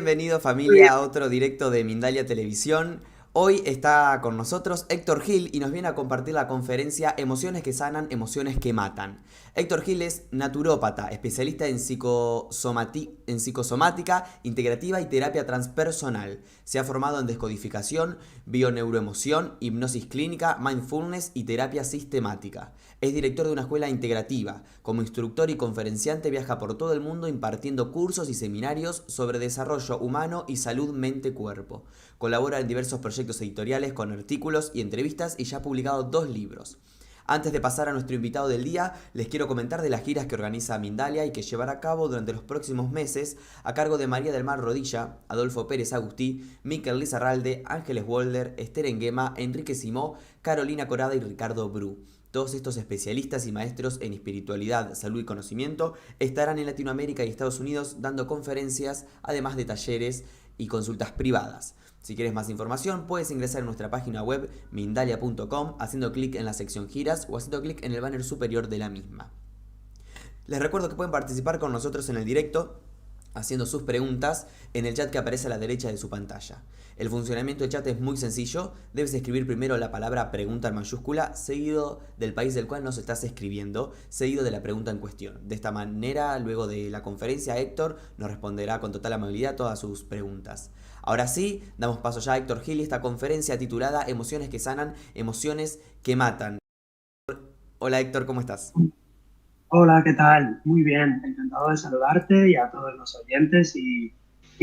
Bienvenido Muy bien. familia a otro directo de Mindalia Televisión. Hoy está con nosotros Héctor Gil y nos viene a compartir la conferencia Emociones que sanan, emociones que matan. Héctor Gil es naturópata, especialista en psicosomática, integrativa y terapia transpersonal. Se ha formado en descodificación, bioneuroemoción, hipnosis clínica, mindfulness y terapia sistemática. Es director de una escuela integrativa. Como instructor y conferenciante viaja por todo el mundo impartiendo cursos y seminarios sobre desarrollo humano y salud mente-cuerpo. Colabora en diversos proyectos editoriales con artículos y entrevistas y ya ha publicado 2 libros. Antes de pasar a nuestro invitado del día, les quiero comentar de las giras que organiza Mindalia y que llevará a cabo durante los próximos meses a cargo de María del Mar Rodilla, Adolfo Pérez Agustí, Miquel Lizarralde, Ángeles Wolder, Esther Enguema, Enrique Simó, Carolina Corada y Ricardo Bru. Todos estos especialistas y maestros en espiritualidad, salud y conocimiento estarán en Latinoamérica y Estados Unidos dando conferencias, además de talleres y consultas privadas. Si quieres más información, puedes ingresar a nuestra página web mindalia.com haciendo clic en la sección giras o haciendo clic en el banner superior de la misma. Les recuerdo que pueden participar con nosotros en el directo haciendo sus preguntas en el chat que aparece a la derecha de su pantalla. El funcionamiento del chat es muy sencillo. Debes escribir primero la palabra pregunta en mayúscula, seguido del país del cual nos estás escribiendo, seguido de la pregunta en cuestión. De esta manera, luego de la conferencia, Héctor nos responderá con total amabilidad todas sus preguntas. Ahora sí, damos paso ya a Héctor Gil y esta conferencia titulada Emociones que sanan, emociones que matan. Hola Héctor, ¿cómo estás? Hola, ¿qué tal? Muy bien, encantado de saludarte y a todos los oyentes y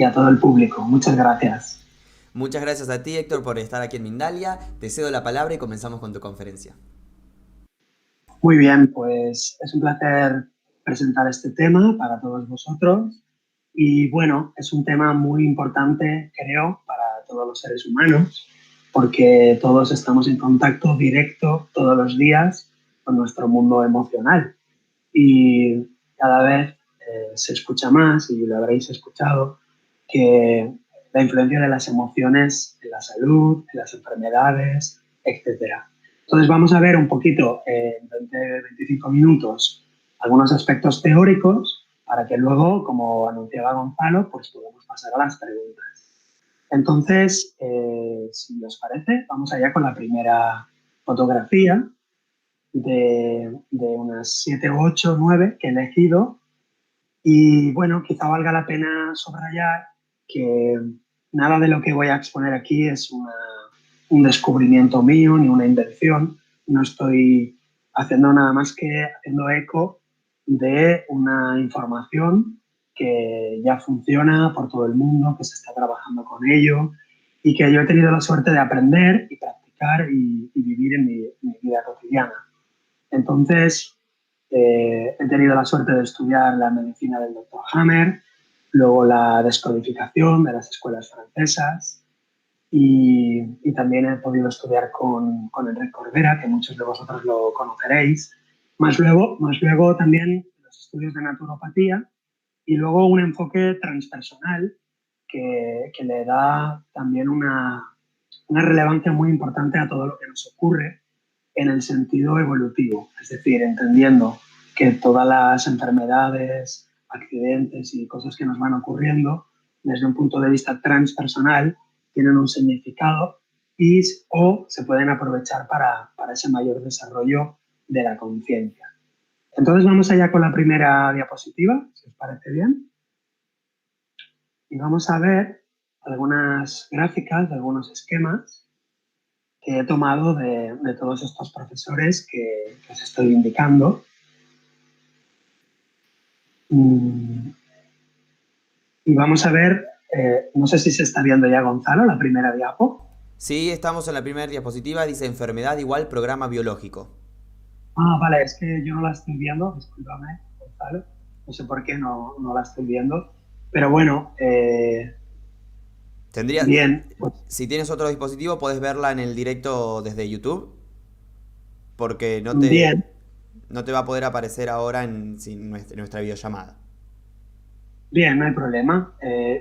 a todo el público. Muchas gracias. Muchas gracias a ti Héctor por estar aquí en Mindalia. Te cedo la palabra y comenzamos con tu conferencia. Muy bien, pues es un placer presentar este tema para todos vosotros. Y bueno, es un tema muy importante, creo, para todos los seres humanos, porque todos estamos en contacto directo todos los días con nuestro mundo emocional. Y cada vez se escucha más, y lo habréis escuchado, que la influencia de las emociones en la salud, en las enfermedades, etcétera. Entonces vamos a ver un poquito en 20-25 minutos algunos aspectos teóricos para que luego, como anunciaba Gonzalo, pues podamos pasar a las preguntas. Entonces, si os parece, vamos allá con la primera fotografía de unas 7 8 9 que he elegido. Y bueno, quizá valga la pena subrayar que nada de lo que voy a exponer aquí es un descubrimiento mío ni una invención. No estoy haciendo nada más que haciendo eco de una información que ya funciona por todo el mundo, que se está trabajando con ello y que yo he tenido la suerte de aprender y practicar y vivir en mi vida cotidiana. Entonces, he tenido la suerte de estudiar la medicina del doctor Hammer, luego la descodificación de las escuelas francesas y también he podido estudiar con Enrique Corbera, que muchos de vosotros lo conoceréis, más luego también los estudios de naturopatía y luego un enfoque transpersonal que le da también una relevancia muy importante a todo lo que nos ocurre en el sentido evolutivo, es decir, entendiendo que todas las enfermedades, accidentes y cosas que nos van ocurriendo desde un punto de vista transpersonal tienen un significado y o se pueden aprovechar para ese mayor desarrollo de la conciencia. Entonces vamos allá con la primera diapositiva, si os parece bien, y vamos a ver algunas gráficas, algunos esquemas que he tomado de todos estos profesores que os estoy indicando. Mm, Y vamos a ver, no sé si se está viendo ya Gonzalo, la primera diapo. Sí, estamos en la primera diapositiva, dice enfermedad igual programa biológico. Ah, vale, es que yo no la estoy viendo, discúlpame, Gonzalo. No sé por qué no la estoy viendo. Pero bueno, Tendría, bien, pues si tienes otro dispositivo, puedes verla en el directo desde YouTube, porque bien, no te va a poder aparecer ahora sin nuestra videollamada. bien, no hay problema.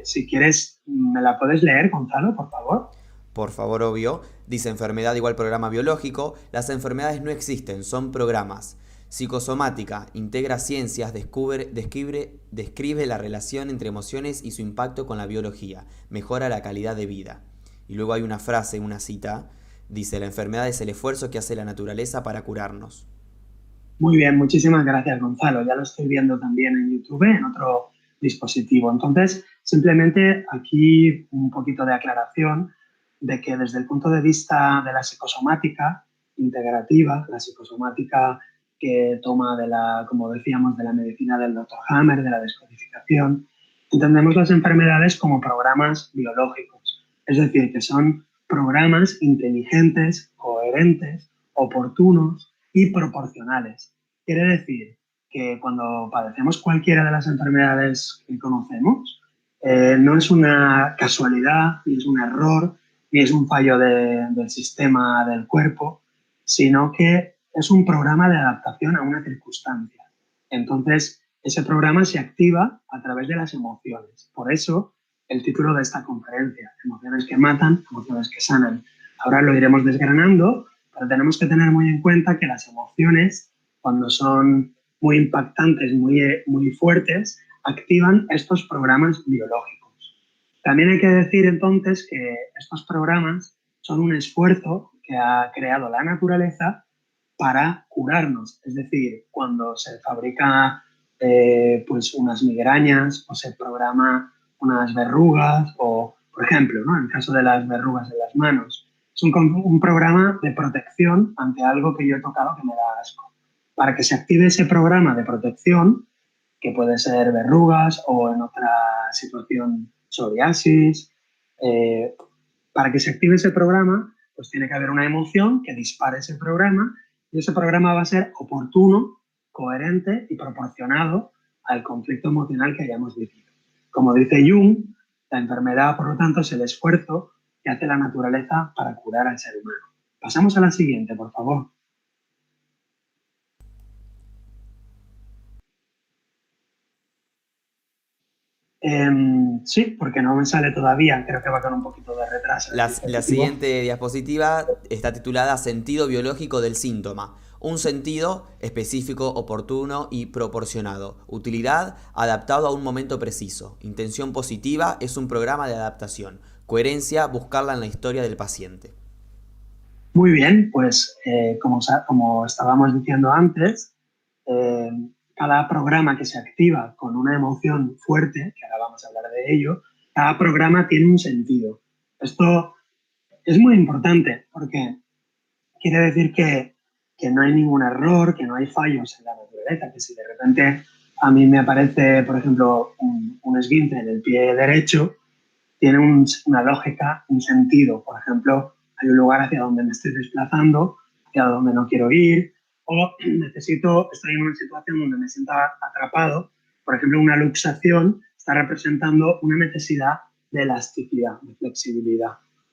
Si quieres, ¿me la puedes leer, Gonzalo, por favor? Por favor, obvio, dice enfermedad igual programa biológico. Las enfermedades no existen, son programas. Psicosomática, integra ciencias, describe la relación entre emociones y su impacto con la biología, mejora la calidad de vida. Y luego hay una frase, una cita, dice, la enfermedad es el esfuerzo que hace la naturaleza para curarnos. Muy bien, muchísimas gracias, Gonzalo. Ya lo estoy viendo también en YouTube, en otro dispositivo. Entonces, simplemente aquí un poquito de aclaración de que desde el punto de vista de la psicosomática integrativa, la psicosomática que toma de la, como decíamos, de la medicina del Dr. Hammer, de la descodificación, entendemos las enfermedades como programas biológicos. Es decir, que son programas inteligentes, coherentes, oportunos y proporcionales. Quiere decir que cuando padecemos cualquiera de las enfermedades que conocemos, no es una casualidad, ni es un error, ni es un fallo del sistema del cuerpo, sino que es un programa de adaptación a una circunstancia. Entonces, ese programa se activa a través de las emociones. Por eso, el título de esta conferencia, Emociones que matan, emociones que sanan. Ahora lo iremos desgranando, pero tenemos que tener muy en cuenta que las emociones, cuando son muy impactantes, muy fuertes, activan estos programas biológicos. También hay que decir entonces que estos programas son un esfuerzo que ha creado la naturaleza para curarnos. Es decir, cuando se fabrica pues unas migrañas o se programa unas verrugas o, por ejemplo, ¿no? En el caso de las verrugas en las manos, es un programa de protección ante algo que yo he tocado que me da asco. Para que se active ese programa de protección, que puede ser verrugas o en otra situación psoriasis, eh, para que se active ese programa, pues tiene que haber una emoción que dispare ese programa y ese programa va a ser oportuno, coherente y proporcionado al conflicto emocional que hayamos vivido. Como dice Jung, la enfermedad, por lo tanto, es el esfuerzo que hace la naturaleza para curar al ser humano. Pasamos a la siguiente, por favor. Sí, porque no me sale todavía, creo que va con un poquito de retraso el La dispositivo. siguiente diapositiva está titulada Sentido biológico del síntoma. Un sentido específico, oportuno y proporcionado. Utilidad adaptado a un momento preciso. Intención positiva es un programa de adaptación. Coherencia, buscarla en la historia del paciente. Muy bien, pues como estábamos diciendo antes, eh, cada programa que se activa con una emoción fuerte, que ahora vamos a hablar de ello, cada programa tiene un sentido. Esto es muy importante porque quiere decir que no hay ningún error, que no hay fallos en la naturaleza, que si de repente a mí me aparece, por ejemplo, un esguince en el pie derecho, tiene una lógica, un sentido. Por ejemplo, hay un lugar hacia donde me estoy desplazando, hacia donde no quiero ir, o estoy en una situación donde me siento atrapado. Por ejemplo, una luxación está representando una necesidad de elasticidad, de flexibilidad.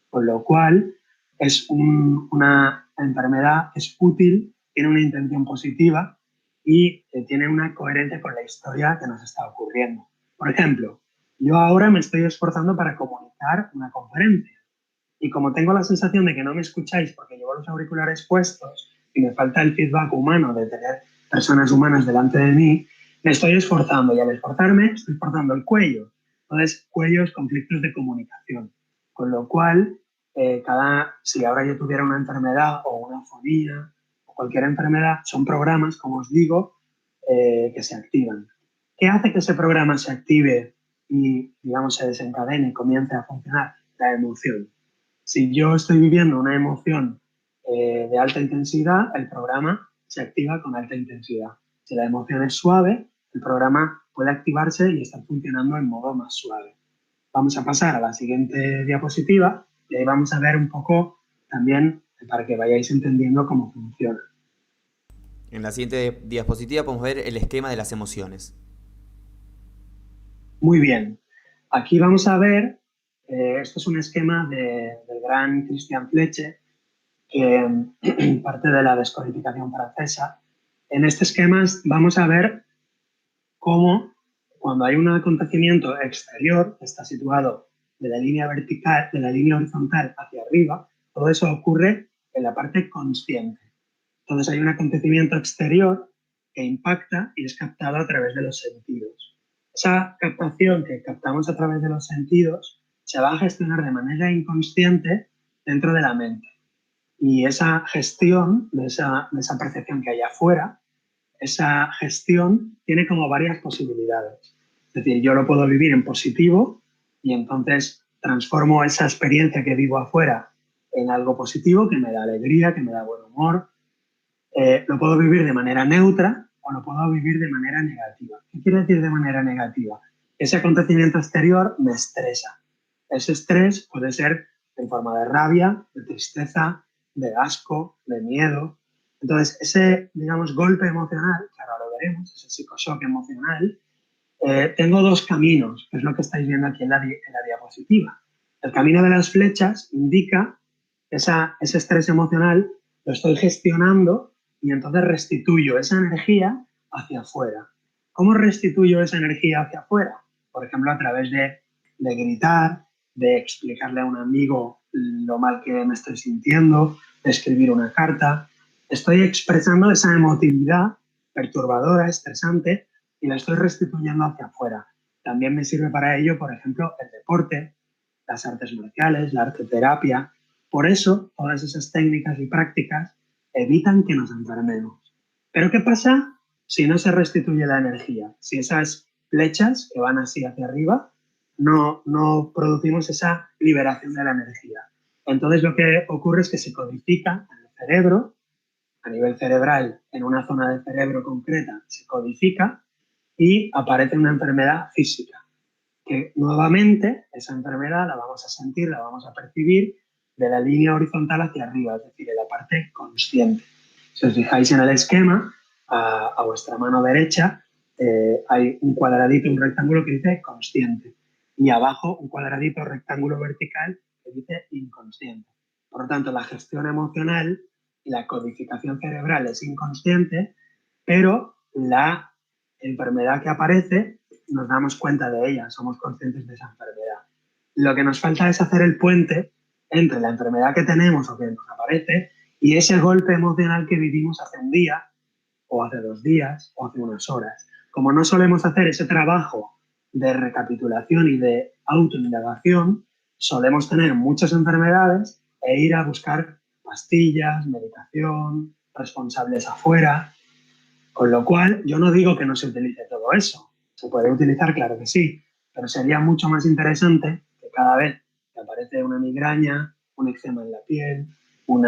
Con lo cual, es una enfermedad, es útil, tiene una intención positiva y tiene una coherencia con la historia que nos está ocurriendo. Por ejemplo, yo ahora me estoy esforzando para comunicar una conferencia y como tengo la sensación de que no me escucháis porque llevo los auriculares puestos y me falta el feedback humano de tener personas humanas delante de mí, me estoy esforzando y al esforzarme estoy esforzando el cuello. Entonces, cuello es conflictos de comunicación. Con lo cual, si ahora yo tuviera una enfermedad o una fonía o cualquier enfermedad, son programas, como os digo, que se activan. ¿Qué hace que ese programa se active y, digamos, se desencadene y comience a funcionar? La emoción. Si yo estoy viviendo una emoción de alta intensidad, el programa se activa con alta intensidad. Si la emoción es suave, el programa puede activarse y estar funcionando en modo más suave. Vamos a pasar a la siguiente diapositiva y ahí vamos a ver un poco también para que vayáis entendiendo cómo funciona. En la siguiente diapositiva podemos ver el esquema de las emociones. Muy bien. Aquí vamos a ver, esto es un esquema del gran Christian Fleche, que parte de la descodificación francesa. En este esquema vamos a ver cómo cuando hay un acontecimiento exterior que está situado de la línea vertical, de la línea horizontal hacia arriba, todo eso ocurre en la parte consciente. Entonces hay un acontecimiento exterior que impacta y es captado a través de los sentidos. Esa captación que captamos a través de los sentidos se va a gestionar de manera inconsciente dentro de la mente. Y esa gestión de esa percepción que hay afuera, esa gestión tiene como varias posibilidades. Es decir, yo lo puedo vivir en positivo y entonces transformo esa experiencia que vivo afuera en algo positivo que me da alegría, que me da buen humor. Lo puedo vivir de manera neutra o lo puedo vivir de manera negativa. ¿Qué quiere decir de manera negativa? Ese acontecimiento exterior me estresa. Ese estrés puede ser en forma de rabia, de tristeza, de asco, de miedo. Entonces, ese, digamos, golpe emocional, que ahora lo veremos, ese psicoshock emocional, tengo dos caminos, que es lo que estáis viendo aquí en la diapositiva. El camino de las flechas indica ese estrés emocional, lo estoy gestionando y entonces restituyo esa energía hacia afuera. ¿Cómo restituyo esa energía hacia afuera? Por ejemplo, a través de gritar, de explicarle a un amigo lo mal que me estoy sintiendo, de escribir una carta. Estoy expresando esa emotividad perturbadora, estresante, y la estoy restituyendo hacia afuera. También me sirve para ello, por ejemplo, el deporte, las artes marciales, la arteterapia. Por eso, todas esas técnicas y prácticas evitan que nos enfermemos. Pero ¿qué pasa si no se restituye la energía? Si esas flechas que van así hacia arriba, no producimos esa liberación de la energía. Entonces lo que ocurre es que se codifica en el cerebro, a nivel cerebral, en una zona del cerebro concreta, se codifica y aparece una enfermedad física, que nuevamente esa enfermedad la vamos a sentir, la vamos a percibir de la línea horizontal hacia arriba, es decir, en la parte consciente. Si os fijáis en el esquema, a vuestra mano derecha hay un cuadradito, un rectángulo que dice consciente y abajo un cuadradito rectángulo vertical que dice inconsciente. Por lo tanto, la gestión emocional y la codificación cerebral es inconsciente, pero la enfermedad que aparece nos damos cuenta de ella, somos conscientes de esa enfermedad. Lo que nos falta es hacer el puente entre la enfermedad que tenemos o que nos aparece y ese golpe emocional que vivimos hace un día o hace 2 días o hace unas horas. Como no solemos hacer ese trabajo de recapitulación y de autoindagación, solemos tener muchas enfermedades e ir a buscar pastillas, medicación, responsables afuera, con lo cual yo no digo que no se utilice todo eso. Se puede utilizar, claro que sí, pero sería mucho más interesante que cada vez que aparece una migraña, un eczema en la piel, un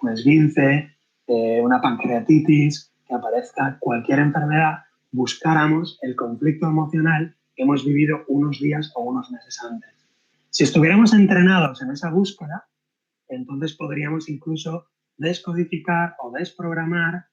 esguince, una pancreatitis, que aparezca cualquier enfermedad, buscáramos el conflicto emocional que hemos vivido unos días o unos meses antes. Si estuviéramos entrenados en esa búsqueda, entonces podríamos incluso descodificar o desprogramar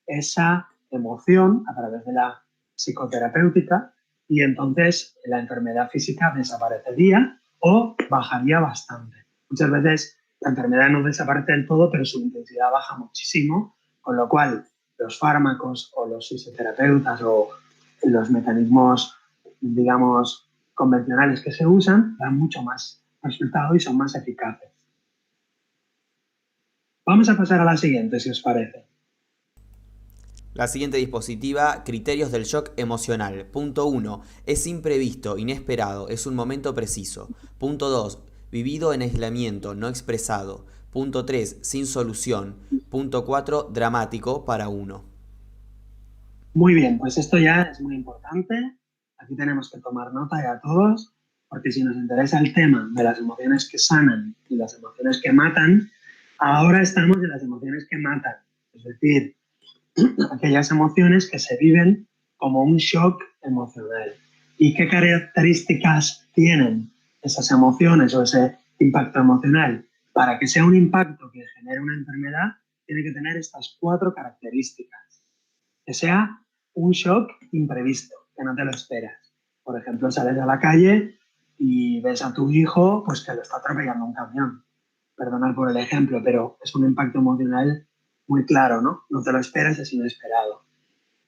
esa emoción a través de la psicoterapéutica y entonces la enfermedad física desaparecería o bajaría bastante. Muchas veces la enfermedad no desaparece del todo, pero su intensidad baja muchísimo, con lo cual los fármacos o los fisioterapeutas o los mecanismos, digamos, convencionales que se usan dan mucho más resultado y son más eficaces. Vamos a pasar a la siguiente, si os parece. La siguiente dispositiva, criterios del shock emocional. Punto 1. Es imprevisto, inesperado, es un momento preciso. Punto 2. Vivido en aislamiento, no expresado. Punto 3. Sin solución. Punto 4. Dramático para uno. Muy bien, pues esto ya es muy importante. Aquí tenemos que tomar nota ya todos, porque si nos interesa el tema de las emociones que sanan y las emociones que matan, ahora estamos en las emociones que matan. Es decir, aquellas emociones que se viven como un shock emocional. ¿Y qué características tienen esas emociones o ese impacto emocional? Para que sea un impacto que genere una enfermedad, tiene que tener estas 4 características. Que sea un shock imprevisto, que no te lo esperas. Por ejemplo, sales a la calle y ves a tu hijo pues que lo está atropellando un camión. Perdonad por el ejemplo, pero es un impacto emocional muy claro, ¿no? No te lo esperas, es inesperado.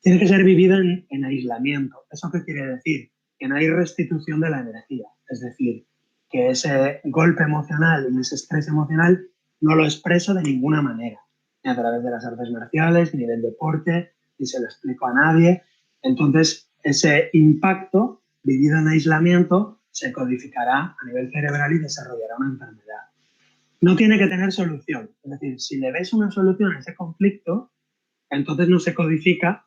Tiene que ser vivido en aislamiento. ¿Eso qué quiere decir? Que no hay restitución de la energía. Es decir, que ese golpe emocional y ese estrés emocional no lo expreso de ninguna manera. ni a través de las artes marciales, ni del deporte, ni se lo explico a nadie. Entonces, ese impacto vivido en aislamiento se codificará a nivel cerebral y desarrollará una enfermedad. No tiene que tener solución. Es decir, si le ves una solución a ese conflicto, entonces no se codifica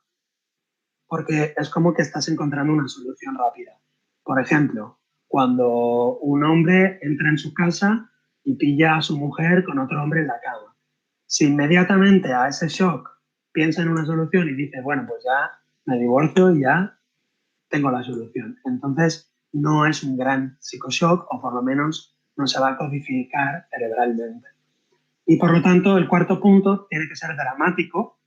porque es como que estás encontrando una solución rápida. Por ejemplo, cuando un hombre entra en su casa y pilla a su mujer con otro hombre en la cama. Si inmediatamente a ese shock piensa en una solución y dice, bueno, pues ya me divorcio y ya tengo la solución. Entonces, no es un gran psicoshock, o por lo menos no se va a codificar cerebralmente. Y por lo tanto, el cuarto punto tiene que ser dramático.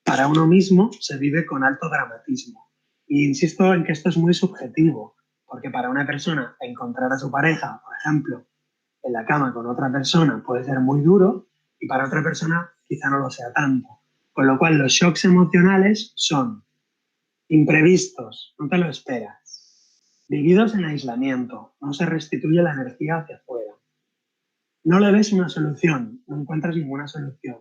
Para uno mismo se vive con alto dramatismo. Y insisto en que esto es muy subjetivo, porque para una persona encontrar a su pareja, por ejemplo, en la cama con otra persona puede ser muy duro y para otra persona quizá no lo sea tanto. Con lo cual los shocks emocionales son imprevistos, no te lo esperas, vividos en aislamiento, no se restituye la energía hacia afuera. No le ves una solución, no encuentras ninguna solución.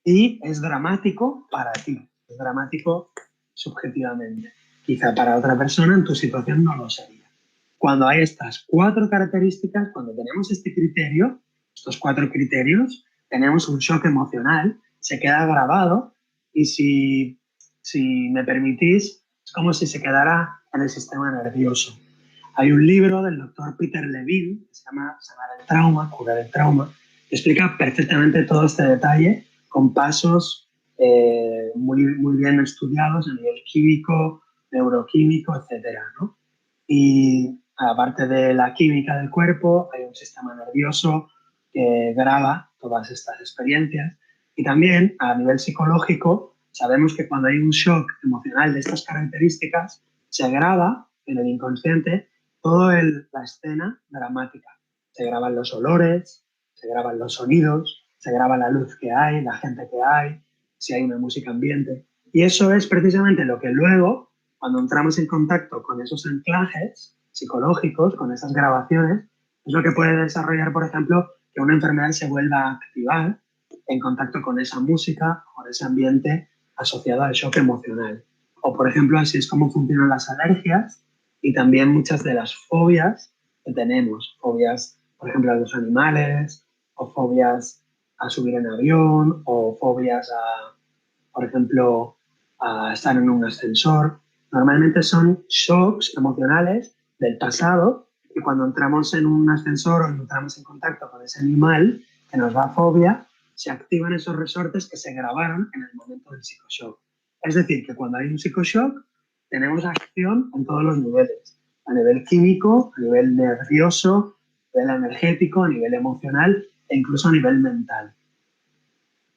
Y es dramático para ti, es dramático subjetivamente. Quizá para otra persona en tu situación no lo sería. Cuando hay estas cuatro características, cuando tenemos este criterio, estos cuatro criterios, tenemos un shock emocional, se queda grabado y si me permitís, es como si se quedara en el sistema nervioso. Hay un libro del doctor Peter Levine que se llama Sanar el trauma, curar el trauma, que explica perfectamente todo este detalle con pasos muy bien estudiados a nivel químico, neuroquímico, etcétera, ¿no? Y aparte de la química del cuerpo, hay un sistema nervioso que graba todas estas experiencias. Y también a nivel psicológico, sabemos que cuando hay un shock emocional de estas características, se graba en el inconsciente toda la escena dramática. Se graban los olores, se graban los sonidos, se graba la luz que hay, la gente que hay, si hay una música ambiente. Y eso es precisamente lo que luego, cuando entramos en contacto con esos anclajes psicológicos, con esas grabaciones, es lo que puede desarrollar, por ejemplo, que una enfermedad se vuelva a activar en contacto con esa música, con ese ambiente asociado al shock emocional. O, por ejemplo, así es como funcionan las alergias y también muchas de las fobias que tenemos. Fobias, por ejemplo, a los animales, o fobias a subir en avión, o fobias a, por ejemplo, a estar en un ascensor. Normalmente son shocks emocionales del pasado y cuando entramos en un ascensor o entramos en contacto con ese animal que nos da fobia, se activan esos resortes que se grabaron en el momento del psicoshock. Es decir, que cuando hay un psicoshock tenemos acción en todos los niveles, a nivel químico, a nivel nervioso, a nivel energético, a nivel emocional e incluso a nivel mental.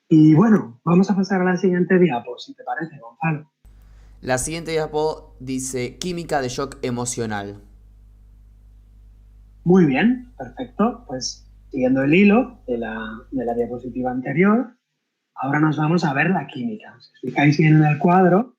Y bueno, vamos a pasar a la siguiente diapo, si te parece, Gonzalo. La siguiente diapo dice química de shock emocional. Muy bien, perfecto. Pues siguiendo el hilo de la diapositiva anterior, ahora nos vamos a ver la química. Si os fijáis bien en el cuadro,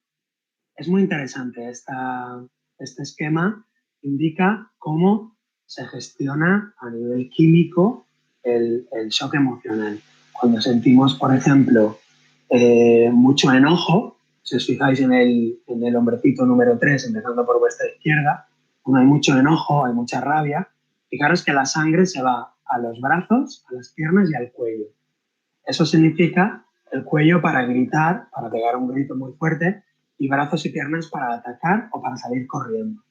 es muy interesante. Este esquema indica cómo se gestiona a nivel químico el shock emocional. Cuando sentimos, por ejemplo, mucho enojo, si os fijáis en el hombrecito número 3, empezando por vuestra izquierda, cuando hay mucho enojo, hay mucha rabia, fijaros que la sangre se va a los brazos, a las piernas y al cuello. Eso significa el cuello para gritar, para pegar un grito muy fuerte, y brazos y piernas para atacar o para salir corriendo.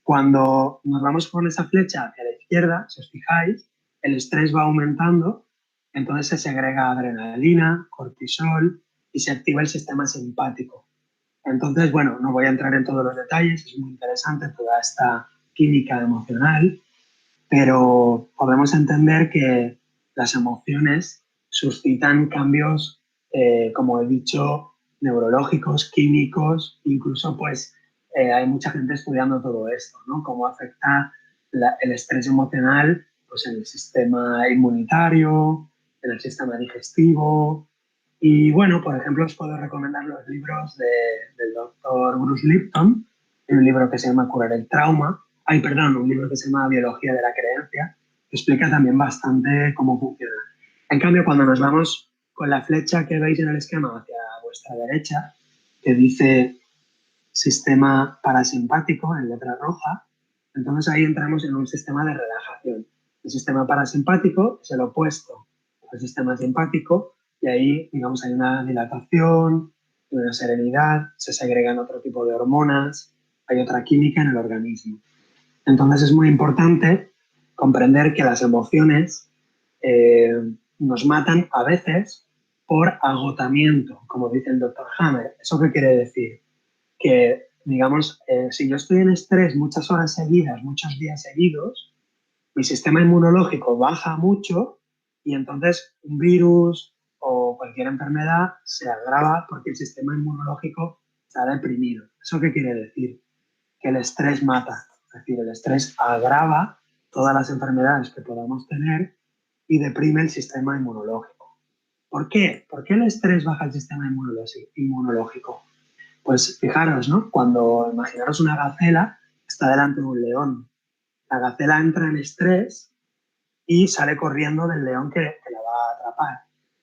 Cuando nos vamos con esa flecha hacia la izquierda, si os fijáis, el estrés va aumentando, entonces se segrega adrenalina, cortisol y se activa el sistema simpático. Entonces, bueno, no voy a entrar en todos los detalles, es muy interesante toda esta química emocional, pero podemos entender que las emociones suscitan cambios, como he dicho, neurológicos, químicos, incluso pues hay mucha gente estudiando todo esto, ¿no? Cómo afecta el estrés emocional pues, en el sistema inmunitario, en el sistema digestivo. Y bueno, por ejemplo, os puedo recomendar los libros del doctor Bruce Lipton, un libro que se llama Curar el trauma, un libro que se llama Biología de la creencia, que explica también bastante cómo funciona. En cambio, cuando nos vamos con la flecha que veis en el esquema hacia vuestra derecha, que dice sistema parasimpático en letra roja, entonces ahí entramos en un sistema de relajación. El sistema parasimpático es el opuesto al sistema simpático y ahí, digamos, hay una dilatación, una serenidad, se segregan otro tipo de hormonas, hay otra química en el organismo. Entonces es muy importante comprender que las emociones eh, nos matan a veces por agotamiento, como dice el doctor Hammer. ¿Eso qué quiere decir? Que, digamos, si yo estoy en estrés muchas horas seguidas, muchos días seguidos, mi sistema inmunológico baja mucho y entonces un virus o cualquier enfermedad se agrava porque el sistema inmunológico está deprimido. ¿Eso qué quiere decir? Que el estrés mata. Es decir, el estrés agrava todas las enfermedades que podamos tener y deprime el sistema inmunológico. ¿Por qué? ¿Por qué el estrés baja el sistema inmunológico? Pues fijaros, ¿no? Cuando imaginaros una gacela está delante de un león. La gacela entra en estrés y sale corriendo del león que la va a atrapar.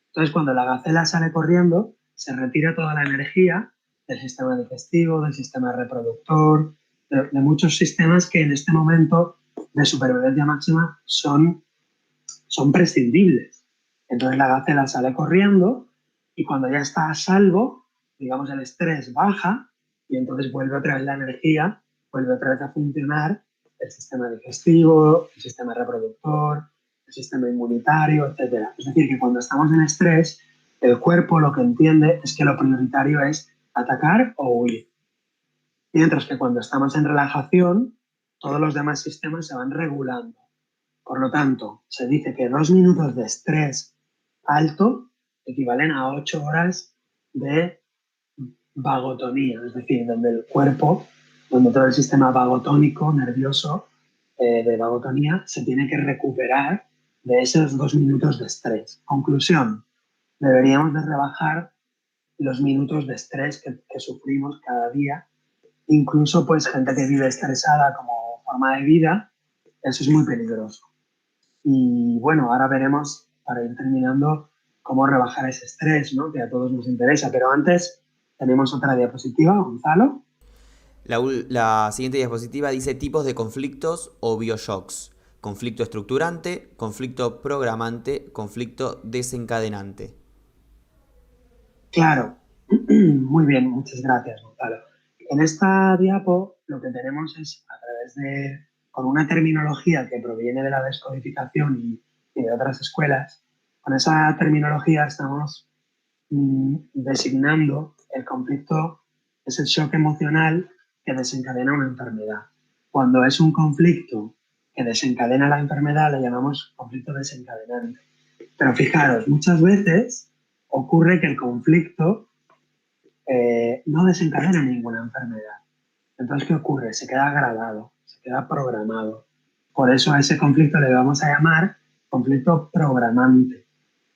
Entonces, cuando la gacela sale corriendo, se retira toda la energía del sistema digestivo, del sistema reproductor, de muchos sistemas que en este momento de supervivencia máxima son prescindibles. Entonces la gacela sale corriendo y cuando ya está a salvo, digamos, el estrés baja y entonces vuelve otra vez la energía, vuelve otra vez a funcionar el sistema digestivo, el sistema reproductor, el sistema inmunitario, etcétera. Es decir, que cuando estamos en estrés, el cuerpo lo que entiende es que lo prioritario es atacar o huir. Mientras que cuando estamos en relajación, todos los demás sistemas se van regulando. Por lo tanto, se dice que 2 minutos de estrés alto equivalen a 8 horas de vagotonía, es decir, donde el cuerpo, donde todo el sistema vagotónico, nervioso, de vagotonía, se tiene que recuperar de esos 2 minutos de estrés. Conclusión, deberíamos de rebajar los minutos de estrés que sufrimos cada día. Incluso, pues, gente que vive estresada como forma de vida, eso es muy peligroso. Y bueno, ahora veremos, para ir terminando, cómo rebajar ese estrés, ¿no? Que a todos nos interesa. Pero antes tenemos otra diapositiva, Gonzalo. La siguiente diapositiva dice tipos de conflictos o bioshocks. Conflicto estructurante, conflicto programante, conflicto desencadenante. Claro, muy bien, muchas gracias, Gonzalo. En esta diapo lo que tenemos es, a través de, con una terminología que proviene de la descodificación y de otras escuelas, con esa terminología estamos designando el conflicto, es el shock emocional que desencadena una enfermedad. Cuando es un conflicto que desencadena la enfermedad, le llamamos conflicto desencadenante. Pero fijaros, muchas veces ocurre que el conflicto no desencadena ninguna enfermedad. Entonces, ¿qué ocurre? Se queda grabado, se queda programado. Por eso a ese conflicto le vamos a llamar conflicto programante.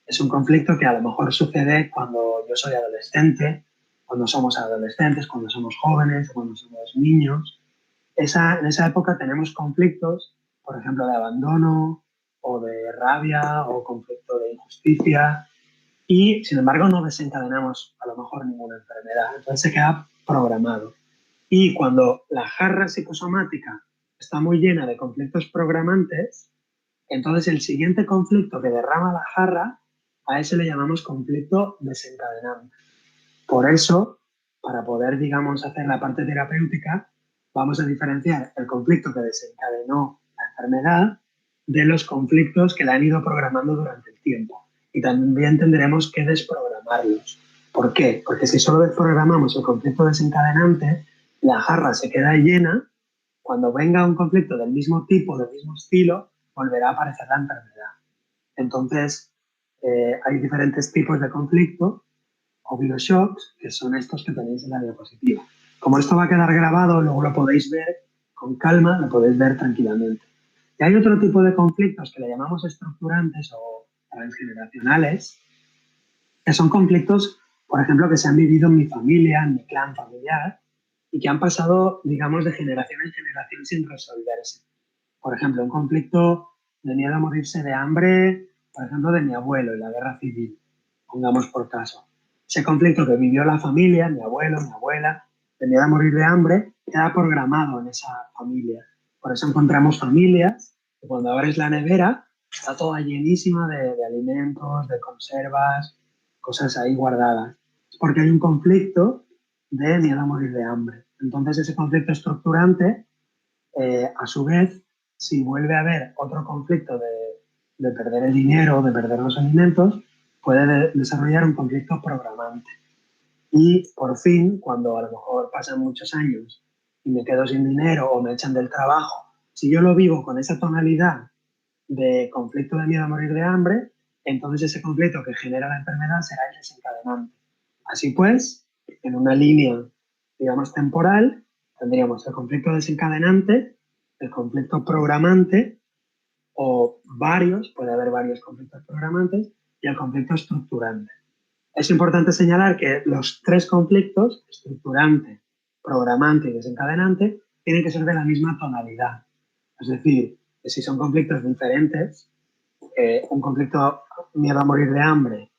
Es un conflicto que a lo mejor sucede cuando yo soy adolescente, cuando somos adolescentes, cuando somos jóvenes, cuando somos niños. En esa época tenemos conflictos, por ejemplo, de abandono o de rabia o conflicto de injusticia y, sin embargo, no desencadenamos a lo mejor ninguna enfermedad. Entonces se queda programado. Y cuando la jarra psicosomática está muy llena de conflictos programantes, entonces el siguiente conflicto que derrama la jarra, a ese le llamamos conflicto desencadenante. Por eso, para poder, digamos, hacer la parte terapéutica, vamos a diferenciar el conflicto que desencadenó la enfermedad de los conflictos que la han ido programando durante el tiempo. Y también tendremos que desprogramarlos. ¿Por qué? Porque si solo desprogramamos el conflicto desencadenante, la jarra se queda llena. Cuando venga un conflicto del mismo tipo, del mismo estilo, volverá a aparecer la enfermedad. Entonces, hay diferentes tipos de conflicto o bioshocks, que son estos que tenéis en la diapositiva. Como esto va a quedar grabado, luego lo podéis ver con calma, lo podéis ver tranquilamente. Y hay otro tipo de conflictos que le llamamos estructurantes o transgeneracionales, que son conflictos, por ejemplo, que se han vivido en mi familia, en mi clan familiar, y que han pasado, digamos, de generación en generación sin resolverse. Por ejemplo, un conflicto de miedo a morirse de hambre por ejemplo, de mi abuelo en la guerra civil, pongamos por caso. Ese conflicto que vivió la familia, mi abuelo, mi abuela, de miedo a morir de hambre, queda programado en esa familia. Por eso encontramos familias que cuando abres la nevera está toda llenísima de alimentos, de conservas, cosas ahí guardadas. Es porque hay un conflicto de miedo a morir de hambre. Entonces ese conflicto estructurante, a su vez, si vuelve a haber otro conflicto de perder el dinero, de perder los alimentos, puede desarrollar un conflicto programante. Y por fin, cuando a lo mejor pasan muchos años y me quedo sin dinero o me echan del trabajo, si yo lo vivo con esa tonalidad de conflicto de miedo a morir de hambre, entonces ese conflicto que genera la enfermedad será el desencadenante. Así pues, en una línea, digamos, temporal, tendríamos el conflicto desencadenante, el conflicto programante, o varios, puede haber varios conflictos programantes, y el conflicto estructurante. Es importante señalar que los tres conflictos, estructurante, programante y desencadenante, tienen que ser de la misma tonalidad. Es decir, que si son conflictos diferentes, un conflicto miedo a morir de hambre,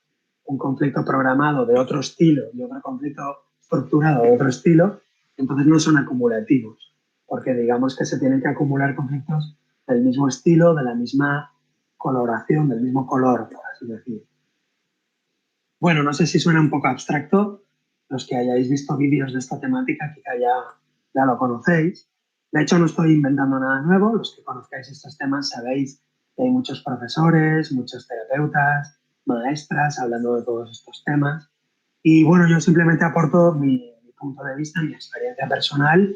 un conflicto programado de otro estilo y otro conflicto estructurado de otro estilo, entonces no son acumulativos, porque digamos que se tienen que acumular conflictos del mismo estilo, de la misma coloración, del mismo color, por así decir. Bueno, no sé si suena un poco abstracto. Los que hayáis visto vídeos de esta temática quizá ya lo conocéis. De hecho, no estoy inventando nada nuevo. Los que conozcáis estos temas sabéis que hay muchos profesores, muchos terapeutas, maestras hablando de todos estos temas. Y bueno, yo simplemente aporto mi punto de vista, mi experiencia personal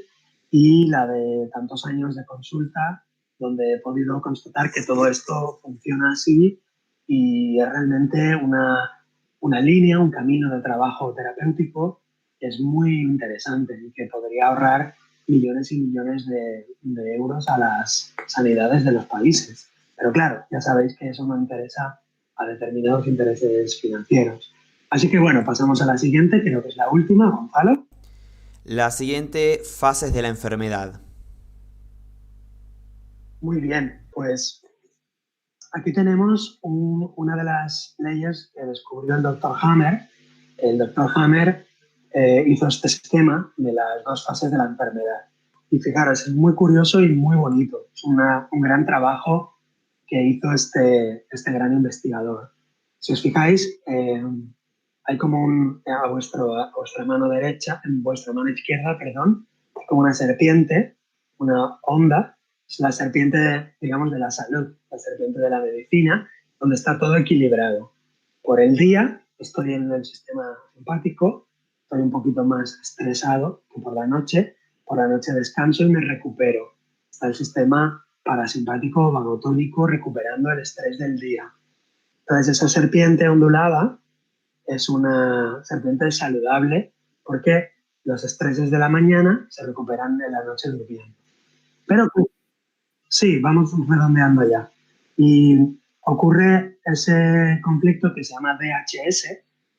y la de tantos años de consulta, donde he podido constatar que todo esto funciona así y es realmente una línea, un camino de trabajo terapéutico que es muy interesante y que podría ahorrar millones y millones de euros a las sanidades de los países. Pero claro, ya sabéis que eso no interesa a determinados intereses financieros. Así que bueno, pasamos a la siguiente, creo que es la última, Gonzalo. La siguiente, fases de la enfermedad. Muy bien, pues aquí tenemos una de las leyes que descubrió el doctor Hammer. El doctor Hammer hizo este esquema de las dos fases de la enfermedad. Y fijaros, es muy curioso y muy bonito. Es un gran trabajo que hizo este gran investigador. Si os fijáis, hay como a vuestra mano derecha, en vuestra mano izquierda, perdón, como una serpiente, una onda, es la serpiente, digamos, de la salud, la serpiente de la medicina, donde está todo equilibrado. Por el día estoy en el sistema simpático, estoy un poquito más estresado que por la noche descanso y me recupero. Está el sistema parasimpático vagotónico recuperando el estrés del día. Entonces esa serpiente ondulada es una serpiente saludable porque los estreses de la mañana se recuperan en la noche durmiendo. Pero sí, vamos redondeando ya. Y ocurre ese conflicto que se llama DHS,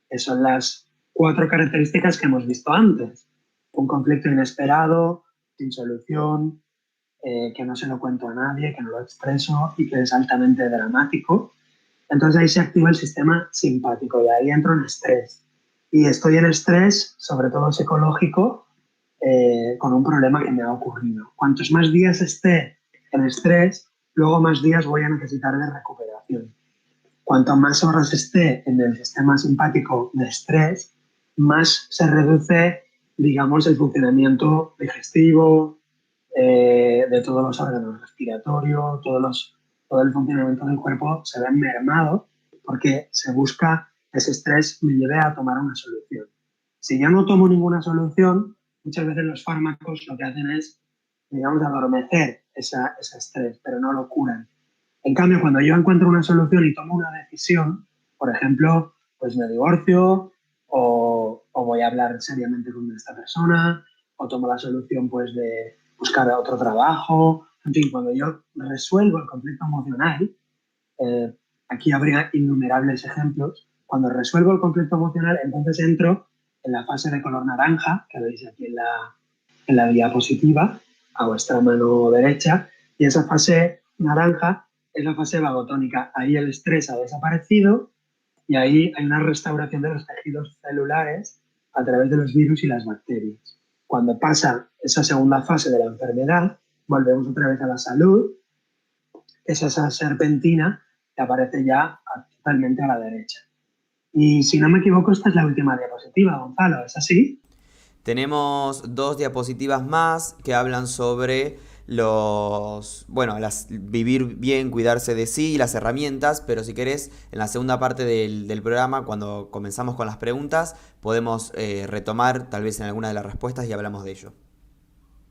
que son las cuatro características que hemos visto antes. Un conflicto inesperado, sin solución, que no se lo cuento a nadie, que no lo expreso y que es altamente dramático. Entonces ahí se activa el sistema simpático y ahí entro en estrés. Y estoy en estrés, sobre todo psicológico, con un problema que me ha ocurrido. Cuantos más días esté en estrés, luego más días voy a necesitar de recuperación. Cuanto más horas esté en el sistema simpático de estrés, más se reduce, digamos, el funcionamiento digestivo, de todos los órganos respiratorios, todo el funcionamiento del cuerpo se ve mermado porque se busca que ese estrés me lleve a tomar una solución. Si yo no tomo ninguna solución, muchas veces los fármacos lo que hacen es, digamos, adormecer ese estrés, pero no lo curan. En cambio, cuando yo encuentro una solución y tomo una decisión, por ejemplo, pues me divorcio o voy a hablar seriamente con esta persona o tomo la solución pues de buscar otro trabajo, en fin, cuando yo resuelvo el conflicto emocional, eh, aquí habría innumerables ejemplos, cuando resuelvo el conflicto emocional, entonces entro en la fase de color naranja, que veis aquí en la diapositiva, a vuestra mano derecha, y esa fase naranja es la fase vagotónica. Ahí el estrés ha desaparecido y ahí hay una restauración de los tejidos celulares a través de los virus y las bacterias. Cuando pasa esa segunda fase de la enfermedad, volvemos otra vez a la salud, es esa serpentina que aparece ya totalmente a la derecha. Y si no me equivoco, esta es la última diapositiva, Gonzalo, ¿es así? Tenemos dos diapositivas más que hablan sobre vivir bien, cuidarse de sí y las herramientas, pero si querés, en la segunda parte del programa, cuando comenzamos con las preguntas, podemos retomar tal vez en alguna de las respuestas y hablamos de ello.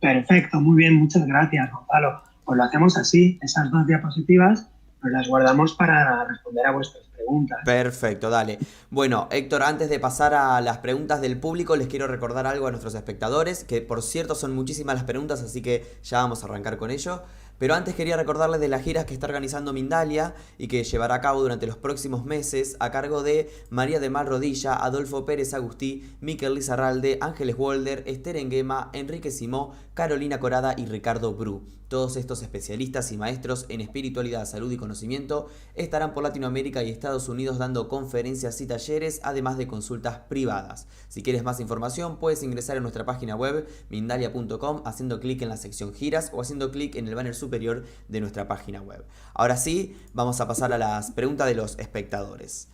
Perfecto, muy bien, muchas gracias, Gonzalo. Pues lo hacemos así, esas dos diapositivas nos las guardamos para responder a vuestras preguntas. Perfecto, dale. Bueno, Héctor, antes de pasar a las preguntas del público, les quiero recordar algo a nuestros espectadores, que por cierto son muchísimas las preguntas, así que ya vamos a arrancar con ello. Pero antes quería recordarles de las giras que está organizando Mindalia y que llevará a cabo durante los próximos meses a cargo de María de Mar Rodilla, Adolfo Pérez Agustí, Miquel Lizarralde, Ángeles Wolder, Esther Enguema, Enrique Simó, Carolina Corada y Ricardo Bru. Todos estos especialistas y maestros en espiritualidad, salud y conocimiento estarán por Latinoamérica y Estados Unidos dando conferencias y talleres, además de consultas privadas. Si quieres más información, puedes ingresar a nuestra página web mindalia.com haciendo clic en la sección giras o haciendo clic en el banner superior de nuestra página web. Ahora sí, vamos a pasar a las preguntas de los espectadores.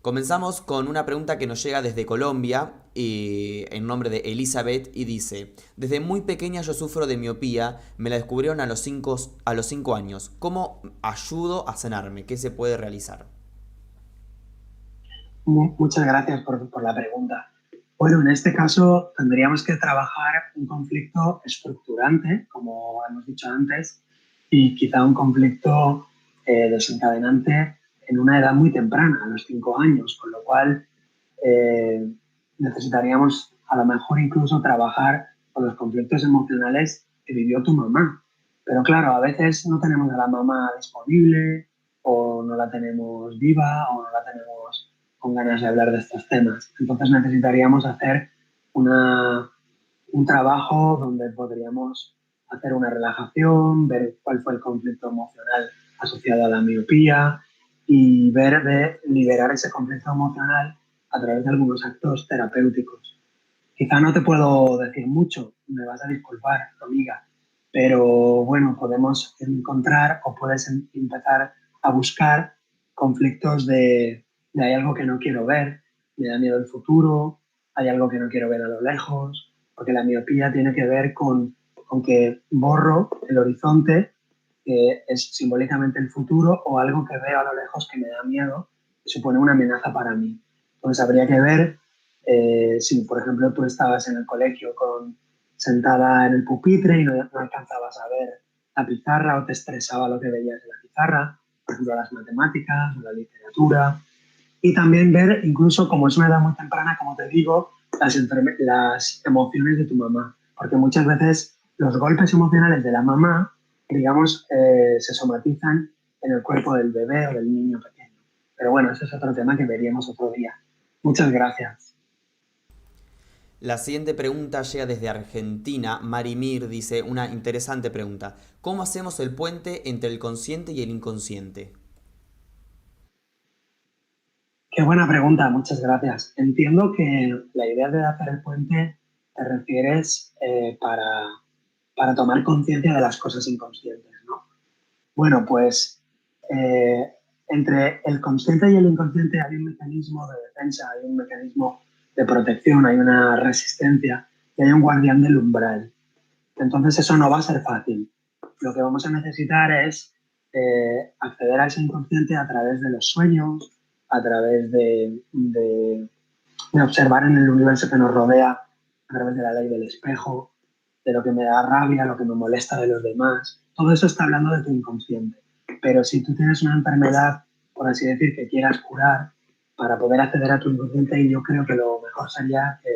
Comenzamos con una pregunta que nos llega desde Colombia en nombre de Elizabeth y dice: desde muy pequeña yo sufro de miopía, me la descubrieron a los 5 años. ¿Cómo ayudo a sanarme? ¿Qué se puede realizar? Muchas gracias por la pregunta. Bueno, en este caso tendríamos que trabajar un conflicto estructurante, como hemos dicho antes, y quizá un conflicto desencadenante en una edad muy temprana, a los 5 años, con lo cual eh, necesitaríamos a lo mejor incluso trabajar con los conflictos emocionales que vivió tu mamá. Pero claro, a veces no tenemos a la mamá disponible o no la tenemos viva o no la tenemos con ganas de hablar de estos temas. Entonces necesitaríamos hacer una, un trabajo donde podríamos hacer una relajación, ver cuál fue el conflicto emocional asociado a la miopía y ver de liberar ese conflicto emocional a través de algunos actos terapéuticos. Quizá no te puedo decir mucho, me vas a disculpar, amiga, pero bueno, podemos encontrar o puedes empezar a buscar conflictos de hay algo que no quiero ver, me da miedo el futuro, hay algo que no quiero ver a lo lejos, porque la miopía tiene que ver con que borro el horizonte, que es simbólicamente el futuro, o algo que veo a lo lejos que me da miedo, que supone una amenaza para mí. Entonces habría que ver si, por ejemplo, tú estabas en el colegio sentada en el pupitre y no alcanzabas a ver la pizarra o te estresaba lo que veías en la pizarra, por ejemplo, las matemáticas o la literatura. Y también ver, incluso como es una edad muy temprana, como te digo, las emociones de tu mamá. Porque muchas veces los golpes emocionales de la mamá, digamos, se somatizan en el cuerpo del bebé o del niño pequeño. Pero bueno, ese es otro tema que veríamos otro día. Muchas gracias. La siguiente pregunta llega desde Argentina. Marimir dice una interesante pregunta: ¿cómo hacemos el puente entre el consciente y el inconsciente? Qué buena pregunta, muchas gracias. Entiendo que la idea de hacer el puente te refieres para tomar conciencia de las cosas inconscientes, ¿no? Bueno, pues eh, entre el consciente y el inconsciente hay un mecanismo de defensa, hay un mecanismo de protección, hay una resistencia y hay un guardián del umbral. Entonces eso no va a ser fácil. Lo que vamos a necesitar es acceder a ese inconsciente a través de los sueños, a través de observar en el universo que nos rodea, a través de la ley del espejo, de lo que me da rabia, lo que me molesta de los demás. Todo eso está hablando de tu inconsciente. Pero si tú tienes una enfermedad, por así decir, que quieras curar, para poder acceder a tu inconsciente, yo creo que lo mejor sería que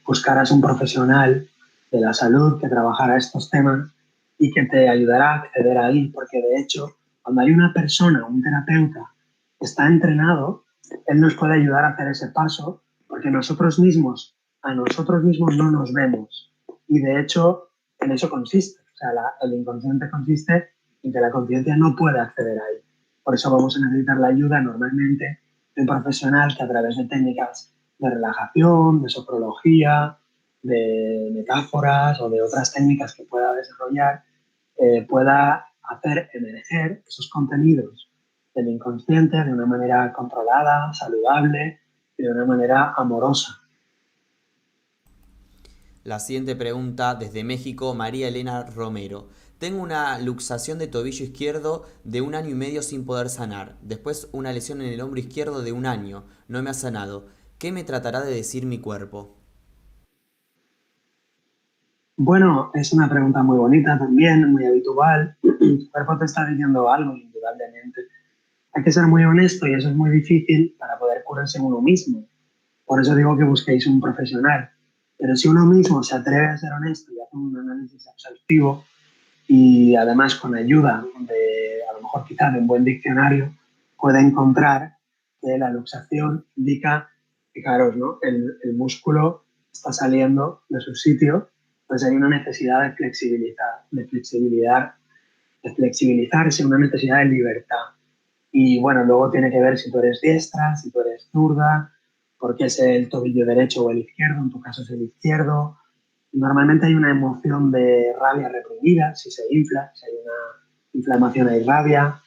buscaras un profesional de la salud que trabajara estos temas y que te ayudará a acceder ahí, porque de hecho, cuando hay una persona, un terapeuta, que está entrenado, él nos puede ayudar a hacer ese paso, porque nosotros mismos, a nosotros mismos no nos vemos. Y de hecho, en eso consiste. O sea, el inconsciente consiste en que la conciencia no puede acceder ahí. Por eso vamos a necesitar la ayuda normalmente de un profesional que a través de técnicas de relajación, de sofrología, de metáforas o de otras técnicas que pueda desarrollar, pueda hacer emerger esos contenidos del inconsciente de una manera controlada, saludable y de una manera amorosa. La siguiente pregunta desde México, María Elena Romero. Tengo una luxación de tobillo izquierdo de 1 año y medio sin poder sanar. Después una lesión en el hombro izquierdo de 1 año. No me ha sanado. ¿Qué me tratará de decir mi cuerpo? Bueno, es una pregunta muy bonita también, muy habitual. Tu cuerpo te está diciendo algo, indudablemente. Hay que ser muy honesto y eso es muy difícil para poder curarse uno mismo. Por eso digo que busquéis un profesional. Pero si uno mismo se atreve a ser honesto y hace un análisis exhaustivo y además con ayuda de, a lo mejor quizá de un buen diccionario, puede encontrar que la luxación indica, fijaros, ¿no? El músculo está saliendo de su sitio, pues hay una necesidad de flexibilidad, de flexibilizarse, una necesidad de libertad. Y bueno, luego tiene que ver si tú eres diestra, si tú eres zurda, porque es el tobillo derecho o el izquierdo, en tu caso es el izquierdo. Normalmente hay una emoción de rabia reprimida, si se infla, si hay una inflamación hay rabia.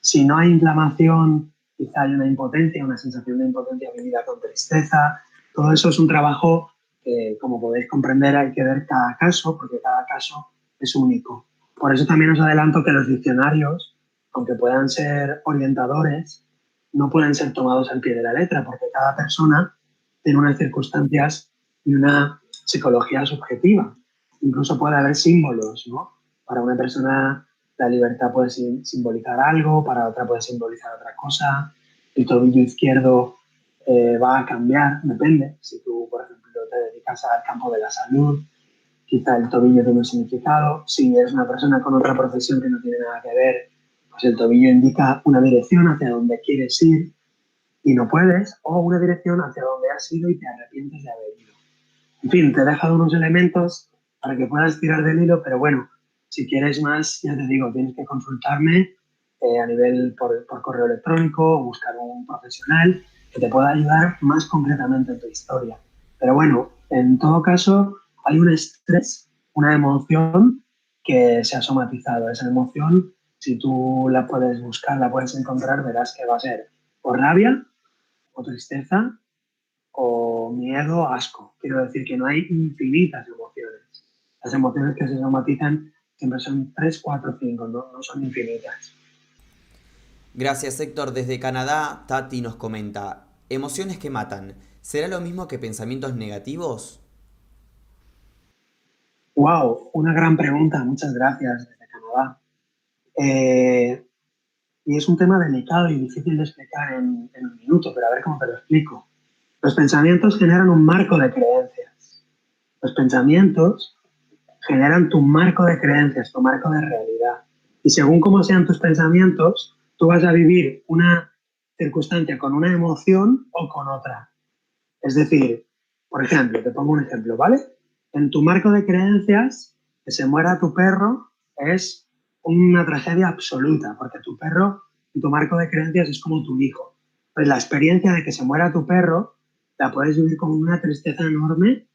Si no hay inflamación, quizá hay una impotencia, una sensación de impotencia vivida con tristeza. Todo eso es un trabajo que, como podéis comprender, hay que ver cada caso, porque cada caso es único. Por eso también os adelanto que los diccionarios, aunque puedan ser orientadores, no pueden ser tomados al pie de la letra, porque cada persona tiene unas circunstancias y una psicología subjetiva. Incluso puede haber símbolos, ¿no? Para una persona la libertad puede simbolizar algo, para otra puede simbolizar otra cosa. El tobillo izquierdo va a cambiar, depende. Si tú, por ejemplo, te dedicas al campo de la salud, quizá el tobillo tiene un significado. Si eres una persona con otra profesión que no tiene nada que ver, pues el tobillo indica una dirección hacia donde quieres ir y no puedes, o una dirección hacia donde has ido y te arrepientes de haber ido. En fin, te he dejado unos elementos para que puedas tirar del hilo, pero bueno, si quieres más, ya te digo, tienes que consultarme a nivel por correo electrónico o buscar un profesional que te pueda ayudar más concretamente en tu historia. Pero bueno, en todo caso, hay un estrés, una emoción que se ha somatizado. Esa emoción, si tú la puedes buscar, la puedes encontrar, verás que va a ser o rabia o tristeza o miedo, asco. Quiero decir que no hay infinitas emociones. Las emociones que se somatizan siempre son 3, 4, 5, no son infinitas. Gracias Héctor. Desde Canadá, Tati nos comenta. Emociones que matan. ¿Será lo mismo que pensamientos negativos? Wow, una gran pregunta. Muchas gracias desde Canadá. Eh, y es un tema delicado y difícil de explicar en un minuto, pero a ver cómo te lo explico. Los pensamientos generan un marco de creencias. Los pensamientos generan tu marco de creencias, tu marco de realidad. Y según cómo sean tus pensamientos, tú vas a vivir una circunstancia con una emoción o con otra. Es decir, por ejemplo, te pongo un ejemplo, ¿vale? En tu marco de creencias, que se muera tu perro es una tragedia absoluta, porque tu perro, en tu marco de creencias, es como tu hijo. Pues la experiencia de que se muera tu perro la puedes vivir con una tristeza enorme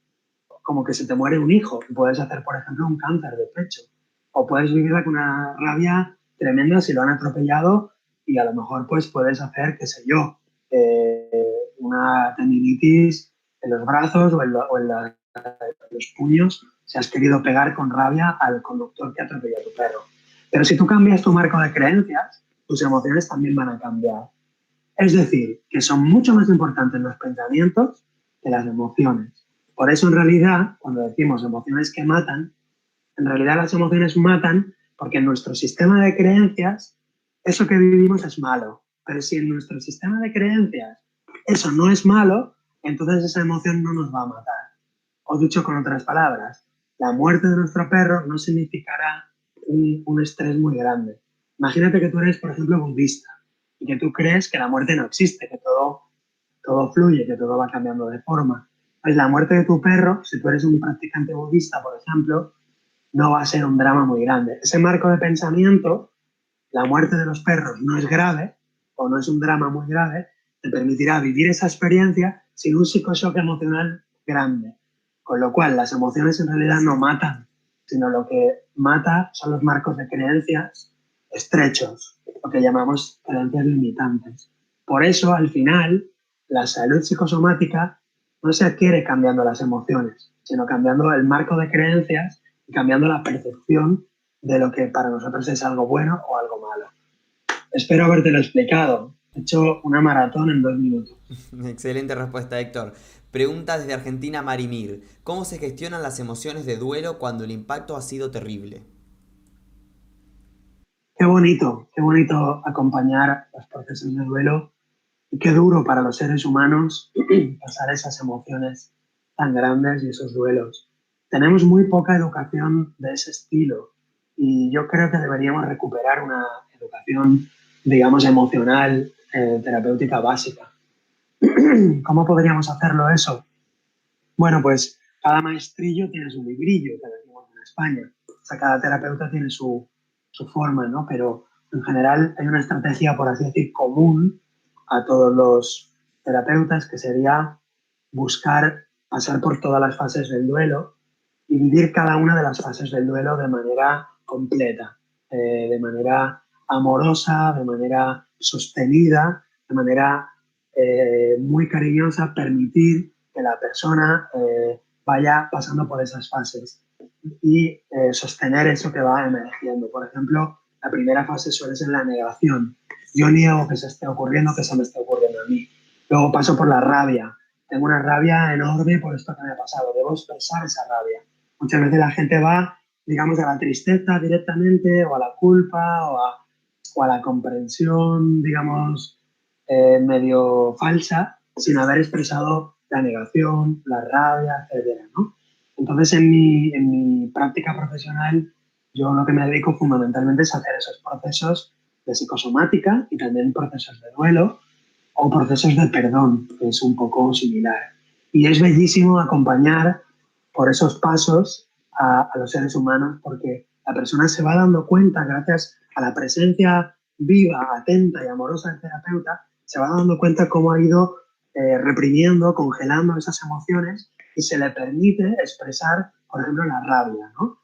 como que se te muere un hijo y puedes hacer, por ejemplo, un cáncer de pecho. O puedes vivirla con una rabia tremenda si lo han atropellado y a lo mejor pues puedes hacer, qué sé yo, una tendinitis en los brazos o en los puños si has querido pegar con rabia al conductor que atropelló a tu perro. Pero si tú cambias tu marco de creencias, tus emociones también van a cambiar. Es decir, que son mucho más importantes los pensamientos que las emociones. Por eso, en realidad, cuando decimos emociones que matan, en realidad las emociones matan porque en nuestro sistema de creencias eso que vivimos es malo. Pero si en nuestro sistema de creencias eso no es malo, entonces esa emoción no nos va a matar. O dicho con otras palabras, la muerte de nuestro perro no significará un estrés muy grande. Imagínate que tú eres, por ejemplo, budista y que tú crees que la muerte no existe, que todo fluye, que todo va cambiando de forma. Pues la muerte de tu perro, si tú eres un practicante budista, por ejemplo, no va a ser un drama muy grande. Ese marco de pensamiento la muerte de los perros no es grave o no es un drama muy grave, te permitirá vivir esa experiencia sin un psicoshock emocional grande. Con lo cual, las emociones en realidad no matan, sino lo que mata son los marcos de creencias estrechos, lo que llamamos creencias limitantes. Por eso, al final, la salud psicosomática no se adquiere cambiando las emociones, sino cambiando el marco de creencias y cambiando la percepción de lo que para nosotros es algo bueno o algo malo. Espero habértelo explicado. He hecho una maratón en 2 minutos. Excelente respuesta, Héctor. Pregunta desde Argentina Marimir. ¿Cómo se gestionan las emociones de duelo cuando el impacto ha sido terrible? Qué bonito acompañar los procesos de duelo y qué duro para los seres humanos pasar esas emociones tan grandes y esos duelos. Tenemos muy poca educación de ese estilo y yo creo que deberíamos recuperar una educación, digamos, emocional, terapéutica básica. ¿Cómo podríamos hacerlo eso? Bueno, pues cada maestrillo tiene su librillo, que decimos en España. O sea, cada terapeuta tiene su forma, ¿no? Pero en general hay una estrategia, por así decir, común a todos los terapeutas, que sería buscar pasar por todas las fases del duelo y vivir cada una de las fases del duelo de manera completa, de manera amorosa, de manera sostenida, de manera muy cariñosa, permitir que la persona vaya pasando por esas fases y sostener eso que va emergiendo. Por ejemplo, la primera fase suele ser la negación. Yo niego que se esté ocurriendo, que se me esté ocurriendo a mí. Luego paso por la rabia. Tengo una rabia enorme por esto que me ha pasado. Debo expresar esa rabia. Muchas veces la gente va, digamos, a la tristeza directamente, o a la culpa, o a la comprensión, digamos, medio falsa, sin haber expresado la negación, la rabia, etcétera, ¿no? Entonces, en mi práctica profesional, yo lo que me dedico fundamentalmente es hacer esos procesos de psicosomática y también procesos de duelo o procesos de perdón, que es un poco similar. Y es bellísimo acompañar por esos pasos a los seres humanos, porque la persona se va dando cuenta, gracias a la presencia viva, atenta y amorosa del terapeuta, se va dando cuenta cómo ha ido reprimiendo, congelando esas emociones y se le permite expresar, por ejemplo, la rabia, ¿no?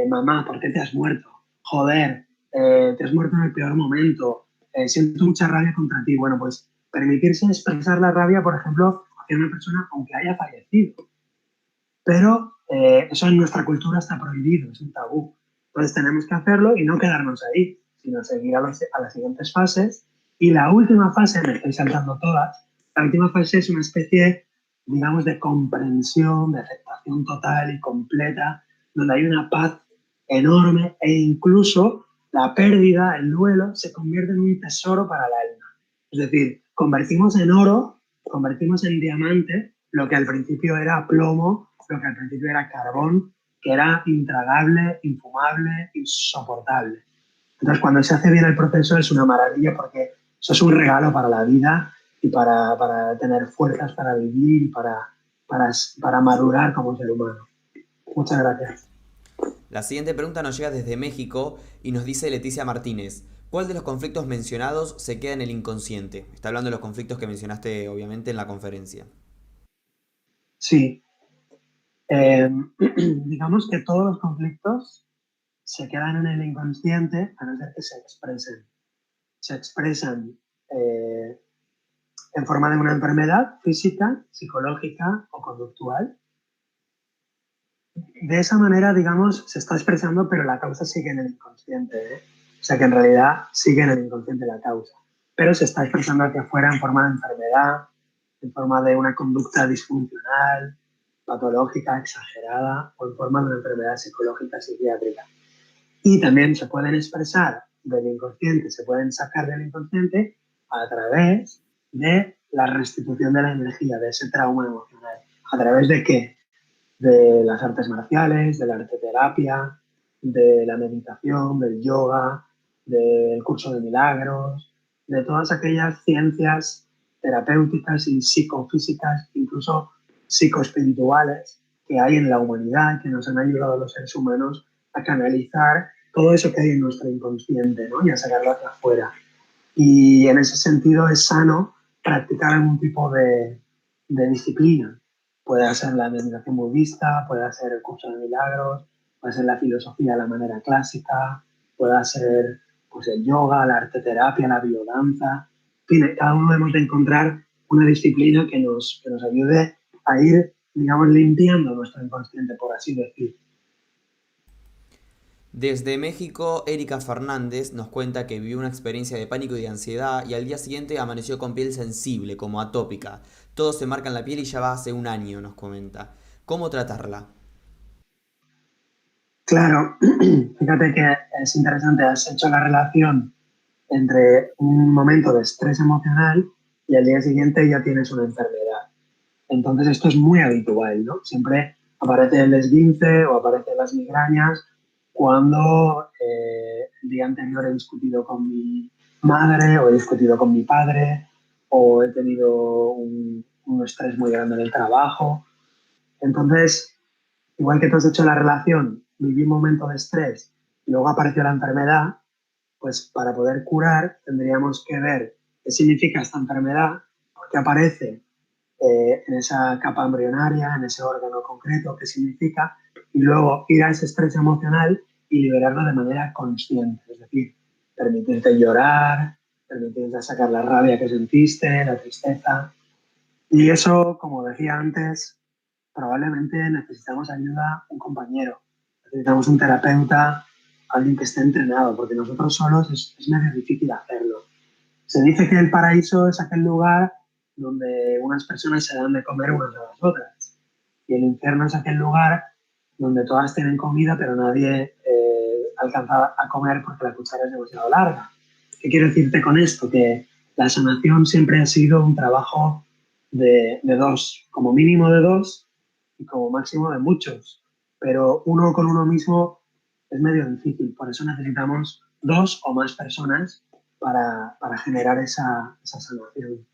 Mamá, ¿por qué te has muerto? Joder, te has muerto en el peor momento, siento mucha rabia contra ti. Bueno, pues permitirse expresar la rabia, por ejemplo, hacia una persona aunque haya fallecido. Pero eso en nuestra cultura está prohibido, es un tabú. Entonces tenemos que hacerlo y no quedarnos ahí, sino seguir a las siguientes fases. Y la última fase, me estoy saltando todas, la última fase es una especie, digamos, de comprensión, de aceptación total y completa, donde hay una paz enorme e incluso la pérdida, el duelo, se convierte en un tesoro para el alma. Es decir, convertimos en oro, convertimos en diamante lo que al principio era plomo, lo que al principio era carbón, que era intragable, infumable, insoportable. Entonces, cuando se hace bien el proceso es una maravilla, porque eso es un regalo para la vida y para tener fuerzas para vivir y para madurar como ser humano. Muchas gracias. La siguiente pregunta nos llega desde México y nos dice Leticia Martínez. ¿Cuál de los conflictos mencionados se queda en el inconsciente? Está hablando de los conflictos que mencionaste obviamente en la conferencia. Sí, digamos que todos los conflictos se quedan en el inconsciente a no ser que se expresen. Se expresan eh, en forma de una enfermedad física, psicológica o conductual. De esa manera, digamos, se está expresando, pero la causa sigue en el inconsciente, ¿eh? O sea que en realidad sigue en el inconsciente la causa, pero se está expresando hacia afuera en forma de enfermedad, en forma de una conducta disfuncional, patológica, exagerada, o en forma de una enfermedad psicológica, psiquiátrica. Y también se pueden expresar del inconsciente, se pueden sacar del inconsciente a través de la restitución de la energía, de ese trauma emocional. ¿A través de qué? De las artes marciales, de la arteterapia, de la meditación, del yoga, del curso de milagros, de todas aquellas ciencias terapéuticas y psicofísicas, incluso psicoespirituales, que hay en la humanidad, que nos han ayudado a los seres humanos a canalizar todo eso que hay en nuestro inconsciente, ¿no? Y a sacarlo hacia afuera. Y en ese sentido es sano practicar algún tipo de disciplina. Puede ser la meditación budista, puede ser el curso de milagros, puede ser la filosofía de la manera clásica, puede ser pues, el yoga, la arte terapia, la biodanza. En fin, cada uno debemos de encontrar una disciplina que nos ayude a ir, digamos, limpiando nuestro inconsciente, por así decir. Desde México, Erika Fernández nos cuenta que vivió una experiencia de pánico y de ansiedad y al día siguiente amaneció con piel sensible, como atópica. Todo se marca en la piel y ya va hace un año, nos comenta. ¿Cómo tratarla? Claro, fíjate que es interesante, has hecho la relación entre un momento de estrés emocional y al día siguiente ya tienes una enfermedad. Entonces esto es muy habitual, ¿no? Siempre aparece el esguince o aparecen las migrañas cuando el día anterior he discutido con mi madre o he discutido con mi padre o he tenido un estrés muy grande en el trabajo. Entonces, igual que tú has hecho la relación, viví un momento de estrés y luego apareció la enfermedad, pues para poder curar tendríamos que ver qué significa esta enfermedad, por qué aparece en esa capa embrionaria, en ese órgano concreto, qué significa, y luego ir a ese estrés emocional y liberarlo de manera consciente, es decir, permitirte llorar, permitirte sacar la rabia que sentiste, la tristeza. Y eso, como decía antes, probablemente necesitamos ayuda, un compañero, necesitamos un terapeuta, alguien que esté entrenado, porque nosotros solos es medio difícil hacerlo. Se dice que el paraíso es aquel lugar donde unas personas se dan de comer unas a las otras. Y el infierno es aquel lugar donde todas tienen comida, pero nadie alcanza a comer porque la cuchara es demasiado larga. ¿Qué quiero decirte con esto? Que la sanación siempre ha sido un trabajo de dos, como mínimo de dos y como máximo de muchos. Pero uno con uno mismo es medio difícil. Por eso necesitamos dos o más personas para generar esa sanación.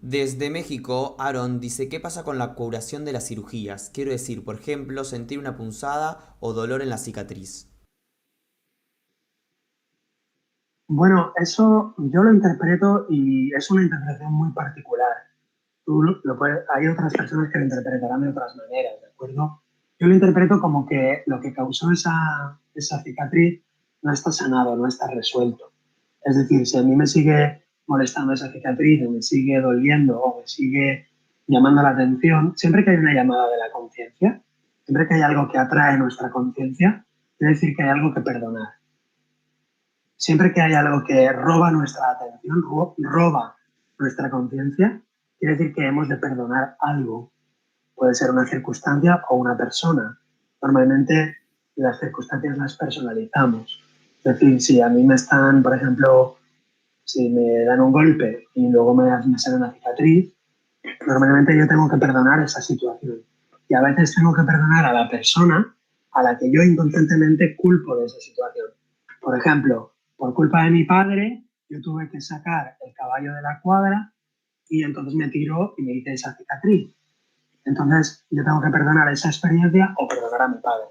Desde México, Aaron dice, ¿qué pasa con la curación de las cirugías? Quiero decir, por ejemplo, sentir una punzada o dolor en la cicatriz. Bueno, eso yo lo interpreto y es una interpretación muy particular. Hay otras personas que lo interpretarán de otras maneras, ¿de acuerdo? Yo lo interpreto como que lo que causó esa cicatriz no está sanado, no está resuelto. Es decir, si a mí me sigue molestando esa cicatriz, o me sigue doliendo, o me sigue llamando la atención, siempre que hay una llamada de la conciencia, siempre que hay algo que atrae nuestra conciencia, quiere decir que hay algo que perdonar. Siempre que hay algo que roba nuestra atención, roba nuestra conciencia, quiere decir que hemos de perdonar algo. Puede ser una circunstancia o una persona. Normalmente las circunstancias las personalizamos. Es decir, si a mí me están, por ejemplo, si me dan un golpe y luego me sale una cicatriz, normalmente yo tengo que perdonar esa situación. Y a veces tengo que perdonar a la persona a la que yo inconscientemente culpo de esa situación. Por ejemplo, por culpa de mi padre, yo tuve que sacar el caballo de la cuadra y entonces me tiró y me hice esa cicatriz. Entonces yo tengo que perdonar esa experiencia o perdonar a mi padre.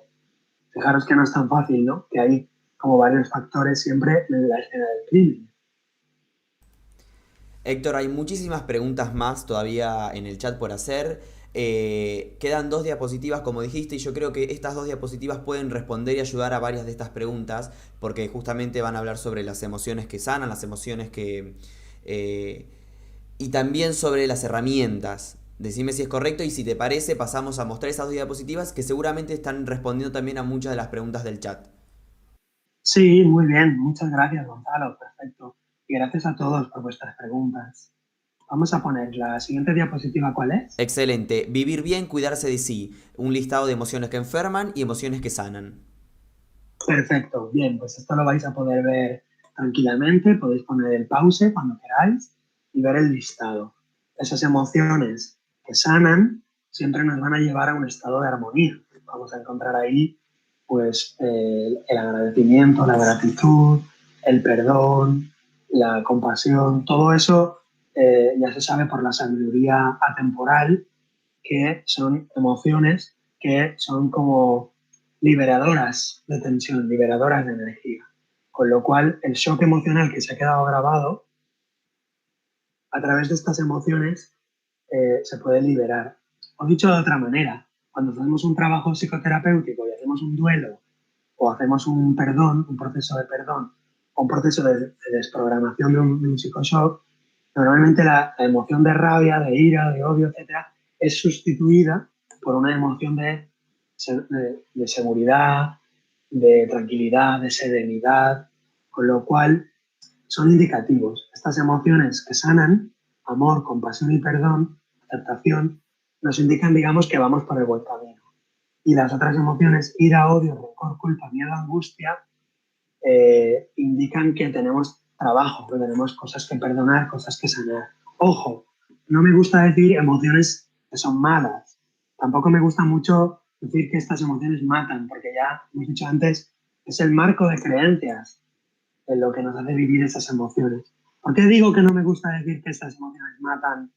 Fijaros que no es tan fácil, ¿no? Que hay como varios factores siempre en la escena del crimen. Héctor, hay muchísimas preguntas más todavía en el chat por hacer. Quedan dos diapositivas, como dijiste, y yo creo que estas dos diapositivas pueden responder y ayudar a varias de estas preguntas, porque justamente van a hablar sobre las emociones que sanan, las emociones que... y también sobre las herramientas. Decime si es correcto y si te parece pasamos a mostrar esas dos diapositivas que seguramente están respondiendo también a muchas de las preguntas del chat. Sí, muy bien. Muchas gracias, Gonzalo. Perfecto. Y gracias a todos por vuestras preguntas. Vamos a poner la siguiente diapositiva, ¿cuál es? Excelente. Vivir bien, cuidarse de sí. Un listado de emociones que enferman y emociones que sanan. Perfecto. Bien, pues esto lo vais a poder ver tranquilamente. Podéis poner el pause cuando queráis y ver el listado. Esas emociones que sanan siempre nos van a llevar a un estado de armonía. Vamos a encontrar ahí, pues, el agradecimiento, la gratitud, el perdón, la compasión. Todo eso ya se sabe por la sabiduría atemporal que son emociones que son como liberadoras de tensión, liberadoras de energía. Con lo cual, el shock emocional que se ha quedado grabado, a través de estas emociones, se puede liberar. O dicho de otra manera, cuando hacemos un trabajo psicoterapéutico y hacemos un duelo o hacemos un perdón, un proceso de perdón o un proceso de desprogramación de un psicoshock, normalmente la emoción de rabia, de ira, de odio, etcétera, es sustituida por una emoción de seguridad, de tranquilidad, de serenidad, con lo cual son indicativos. Estas emociones que sanan, amor, compasión y perdón, aceptación, nos indican, digamos, que vamos por el buen camino. Y las otras emociones, ira, odio, rencor, culpa, miedo, angustia, indican que tenemos trabajo, que tenemos cosas que perdonar, cosas que sanar. Ojo, no me gusta decir emociones que son malas. Tampoco me gusta mucho decir que estas emociones matan, porque ya hemos dicho antes, es el marco de creencias en lo que nos hace vivir esas emociones. ¿Por qué digo que no me gusta decir que estas emociones matan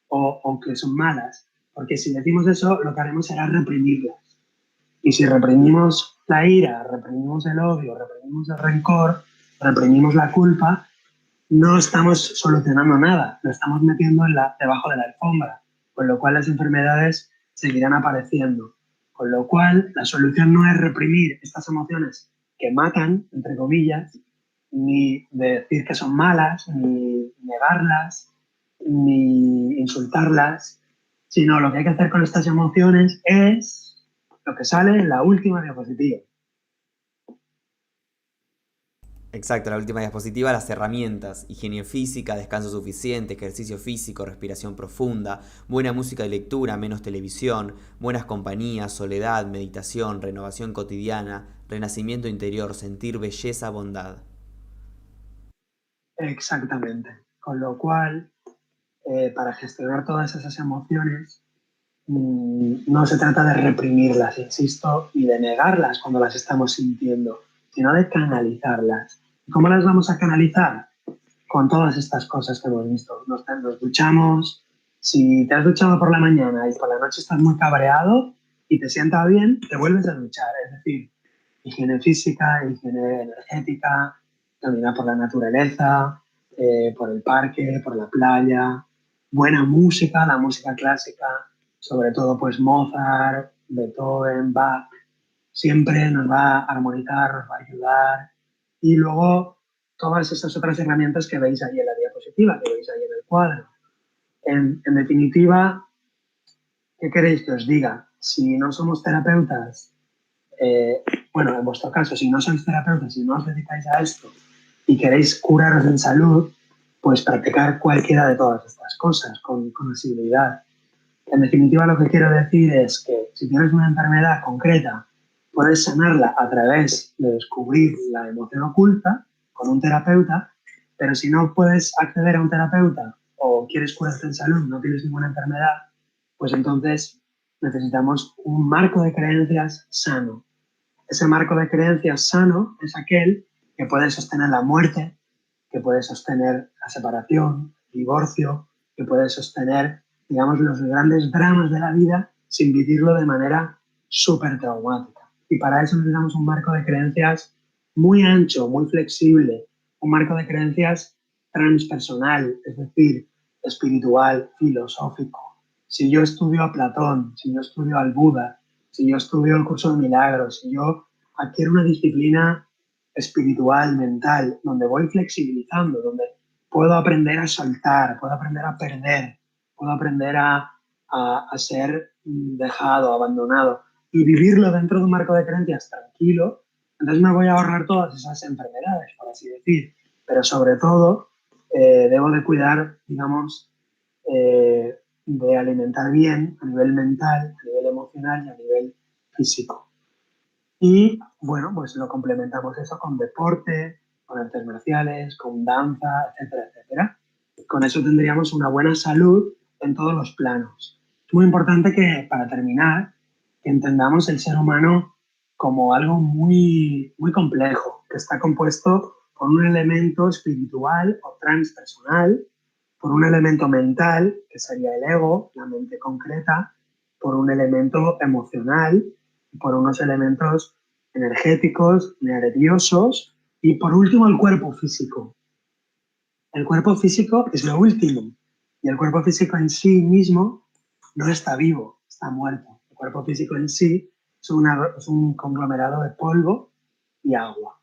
o que son malas? Porque si decimos eso, lo que haremos será reprimirlas. Y si reprimimos la ira, reprimimos el odio, reprimimos el rencor, reprimimos la culpa, no estamos solucionando nada, lo estamos metiendo debajo de la alfombra, con lo cual las enfermedades seguirán apareciendo. Con lo cual, la solución no es reprimir estas emociones que matan, entre comillas, ni decir que son malas, ni negarlas, ni insultarlas, sino lo que hay que hacer con estas emociones es lo que sale en la última diapositiva. Exacto, la última diapositiva, las herramientas, higiene física, descanso suficiente, ejercicio físico, respiración profunda, buena música y lectura, menos televisión, buenas compañías, soledad, meditación, renovación cotidiana, renacimiento interior, sentir belleza, bondad. Exactamente. Con lo cual, para gestionar todas esas emociones, no se trata de reprimirlas, insisto, ni de negarlas cuando las estamos sintiendo, sino de canalizarlas. ¿Cómo las vamos a canalizar? Con todas estas cosas que hemos visto. Nos duchamos, si te has duchado por la mañana y por la noche estás muy cabreado y te sienta bien, te vuelves a duchar. Es decir, higiene física, higiene energética, caminar por la naturaleza, por el parque, por la playa, buena música, la música clásica, sobre todo pues Mozart, Beethoven, Bach, siempre nos va a armonizar, nos va a ayudar. Y luego todas esas otras herramientas que veis ahí en la diapositiva, que veis ahí en el cuadro. En definitiva, ¿qué queréis que os diga? Si no somos terapeutas, bueno, en vuestro caso, si no sois terapeutas, si no os dedicáis a esto y queréis curaros en salud, pues practicar cualquiera de todas estas cosas con asiduidad. En definitiva, lo que quiero decir es que si tienes una enfermedad concreta, puedes sanarla a través de descubrir la emoción oculta con un terapeuta, pero si no puedes acceder a un terapeuta o quieres curarte en salud, no tienes ninguna enfermedad, pues entonces necesitamos un marco de creencias sano. Ese marco de creencias sano es aquel que puede sostener la muerte, que puede sostener la separación, el divorcio, que puede sostener, digamos, los grandes dramas de la vida sin vivirlo de manera súper traumática. Y para eso necesitamos un marco de creencias muy ancho, muy flexible, un marco de creencias transpersonal, es decir, espiritual, filosófico. Si yo estudio a Platón, si yo estudio al Buda, si yo estudio el curso de milagros, si yo adquiero una disciplina espiritual, mental, donde voy flexibilizando, donde puedo aprender a soltar, puedo aprender a perder, puedo aprender a ser dejado, abandonado y vivirlo dentro de un marco de creencias tranquilo, entonces me voy a ahorrar todas esas enfermedades, por así decir. Pero sobre todo, debo de cuidar, digamos, de alimentar bien a nivel mental, a nivel emocional y a nivel físico. Y bueno, pues lo complementamos eso con deporte, con artes marciales, con danza, etcétera, etcétera. Con eso tendríamos una buena salud en todos los planos. Es muy importante que, para terminar, que entendamos el ser humano como algo muy, muy complejo, que está compuesto por un elemento espiritual o transpersonal, por un elemento mental, que sería el ego, la mente concreta, por un elemento emocional, por unos elementos energéticos, nerviosos y por último el cuerpo físico. El cuerpo físico es lo último y el cuerpo físico en sí mismo no está vivo, está muerto. El cuerpo físico en sí es un conglomerado de polvo y agua.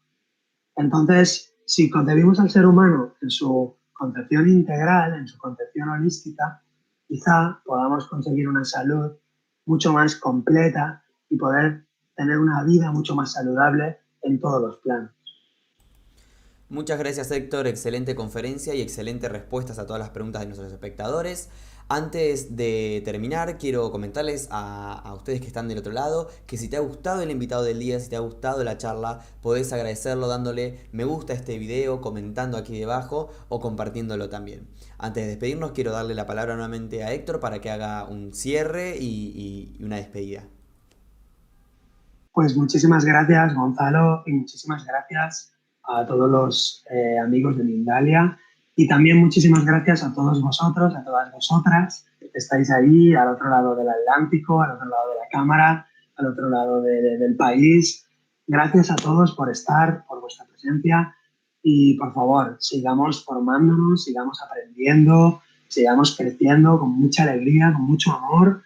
Entonces, si concebimos al ser humano en su concepción integral, en su concepción holística, quizá podamos conseguir una salud mucho más completa y poder tener una vida mucho más saludable en todos los planos. Muchas gracias Héctor, excelente conferencia y excelentes respuestas a todas las preguntas de nuestros espectadores. Antes de terminar, quiero comentarles a ustedes que están del otro lado que si te ha gustado el invitado del día, si te ha gustado la charla, podés agradecerlo dándole me gusta a este video, comentando aquí debajo o compartiéndolo también. Antes de despedirnos, quiero darle la palabra nuevamente a Héctor para que haga un cierre y una despedida. Pues muchísimas gracias, Gonzalo, y muchísimas gracias a todos los amigos de Mindalia. Y también muchísimas gracias a todos vosotros, a todas vosotras que estáis ahí al otro lado del Atlántico, al otro lado de la cámara, al otro lado del país. Gracias a todos por estar, por vuestra presencia y por favor, sigamos formándonos, sigamos aprendiendo, sigamos creciendo con mucha alegría, con mucho amor.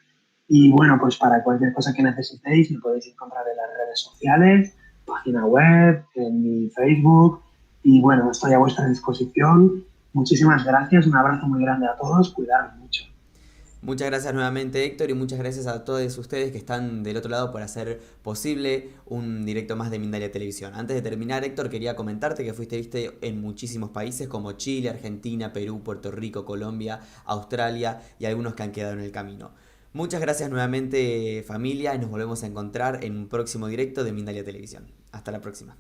Y bueno, pues para cualquier cosa que necesitéis me podéis encontrar en las redes sociales, página web, en mi Facebook. Y bueno, estoy a vuestra disposición. Muchísimas gracias, un abrazo muy grande a todos, cuidaros mucho. Muchas gracias nuevamente Héctor y muchas gracias a todos ustedes que están del otro lado por hacer posible un directo más de Mindalia Televisión. Antes de terminar Héctor quería comentarte que fuiste viste en muchísimos países como Chile, Argentina, Perú, Puerto Rico, Colombia, Australia y algunos que han quedado en el camino. Muchas gracias nuevamente familia y nos volvemos a encontrar en un próximo directo de Mindalia Televisión. Hasta la próxima.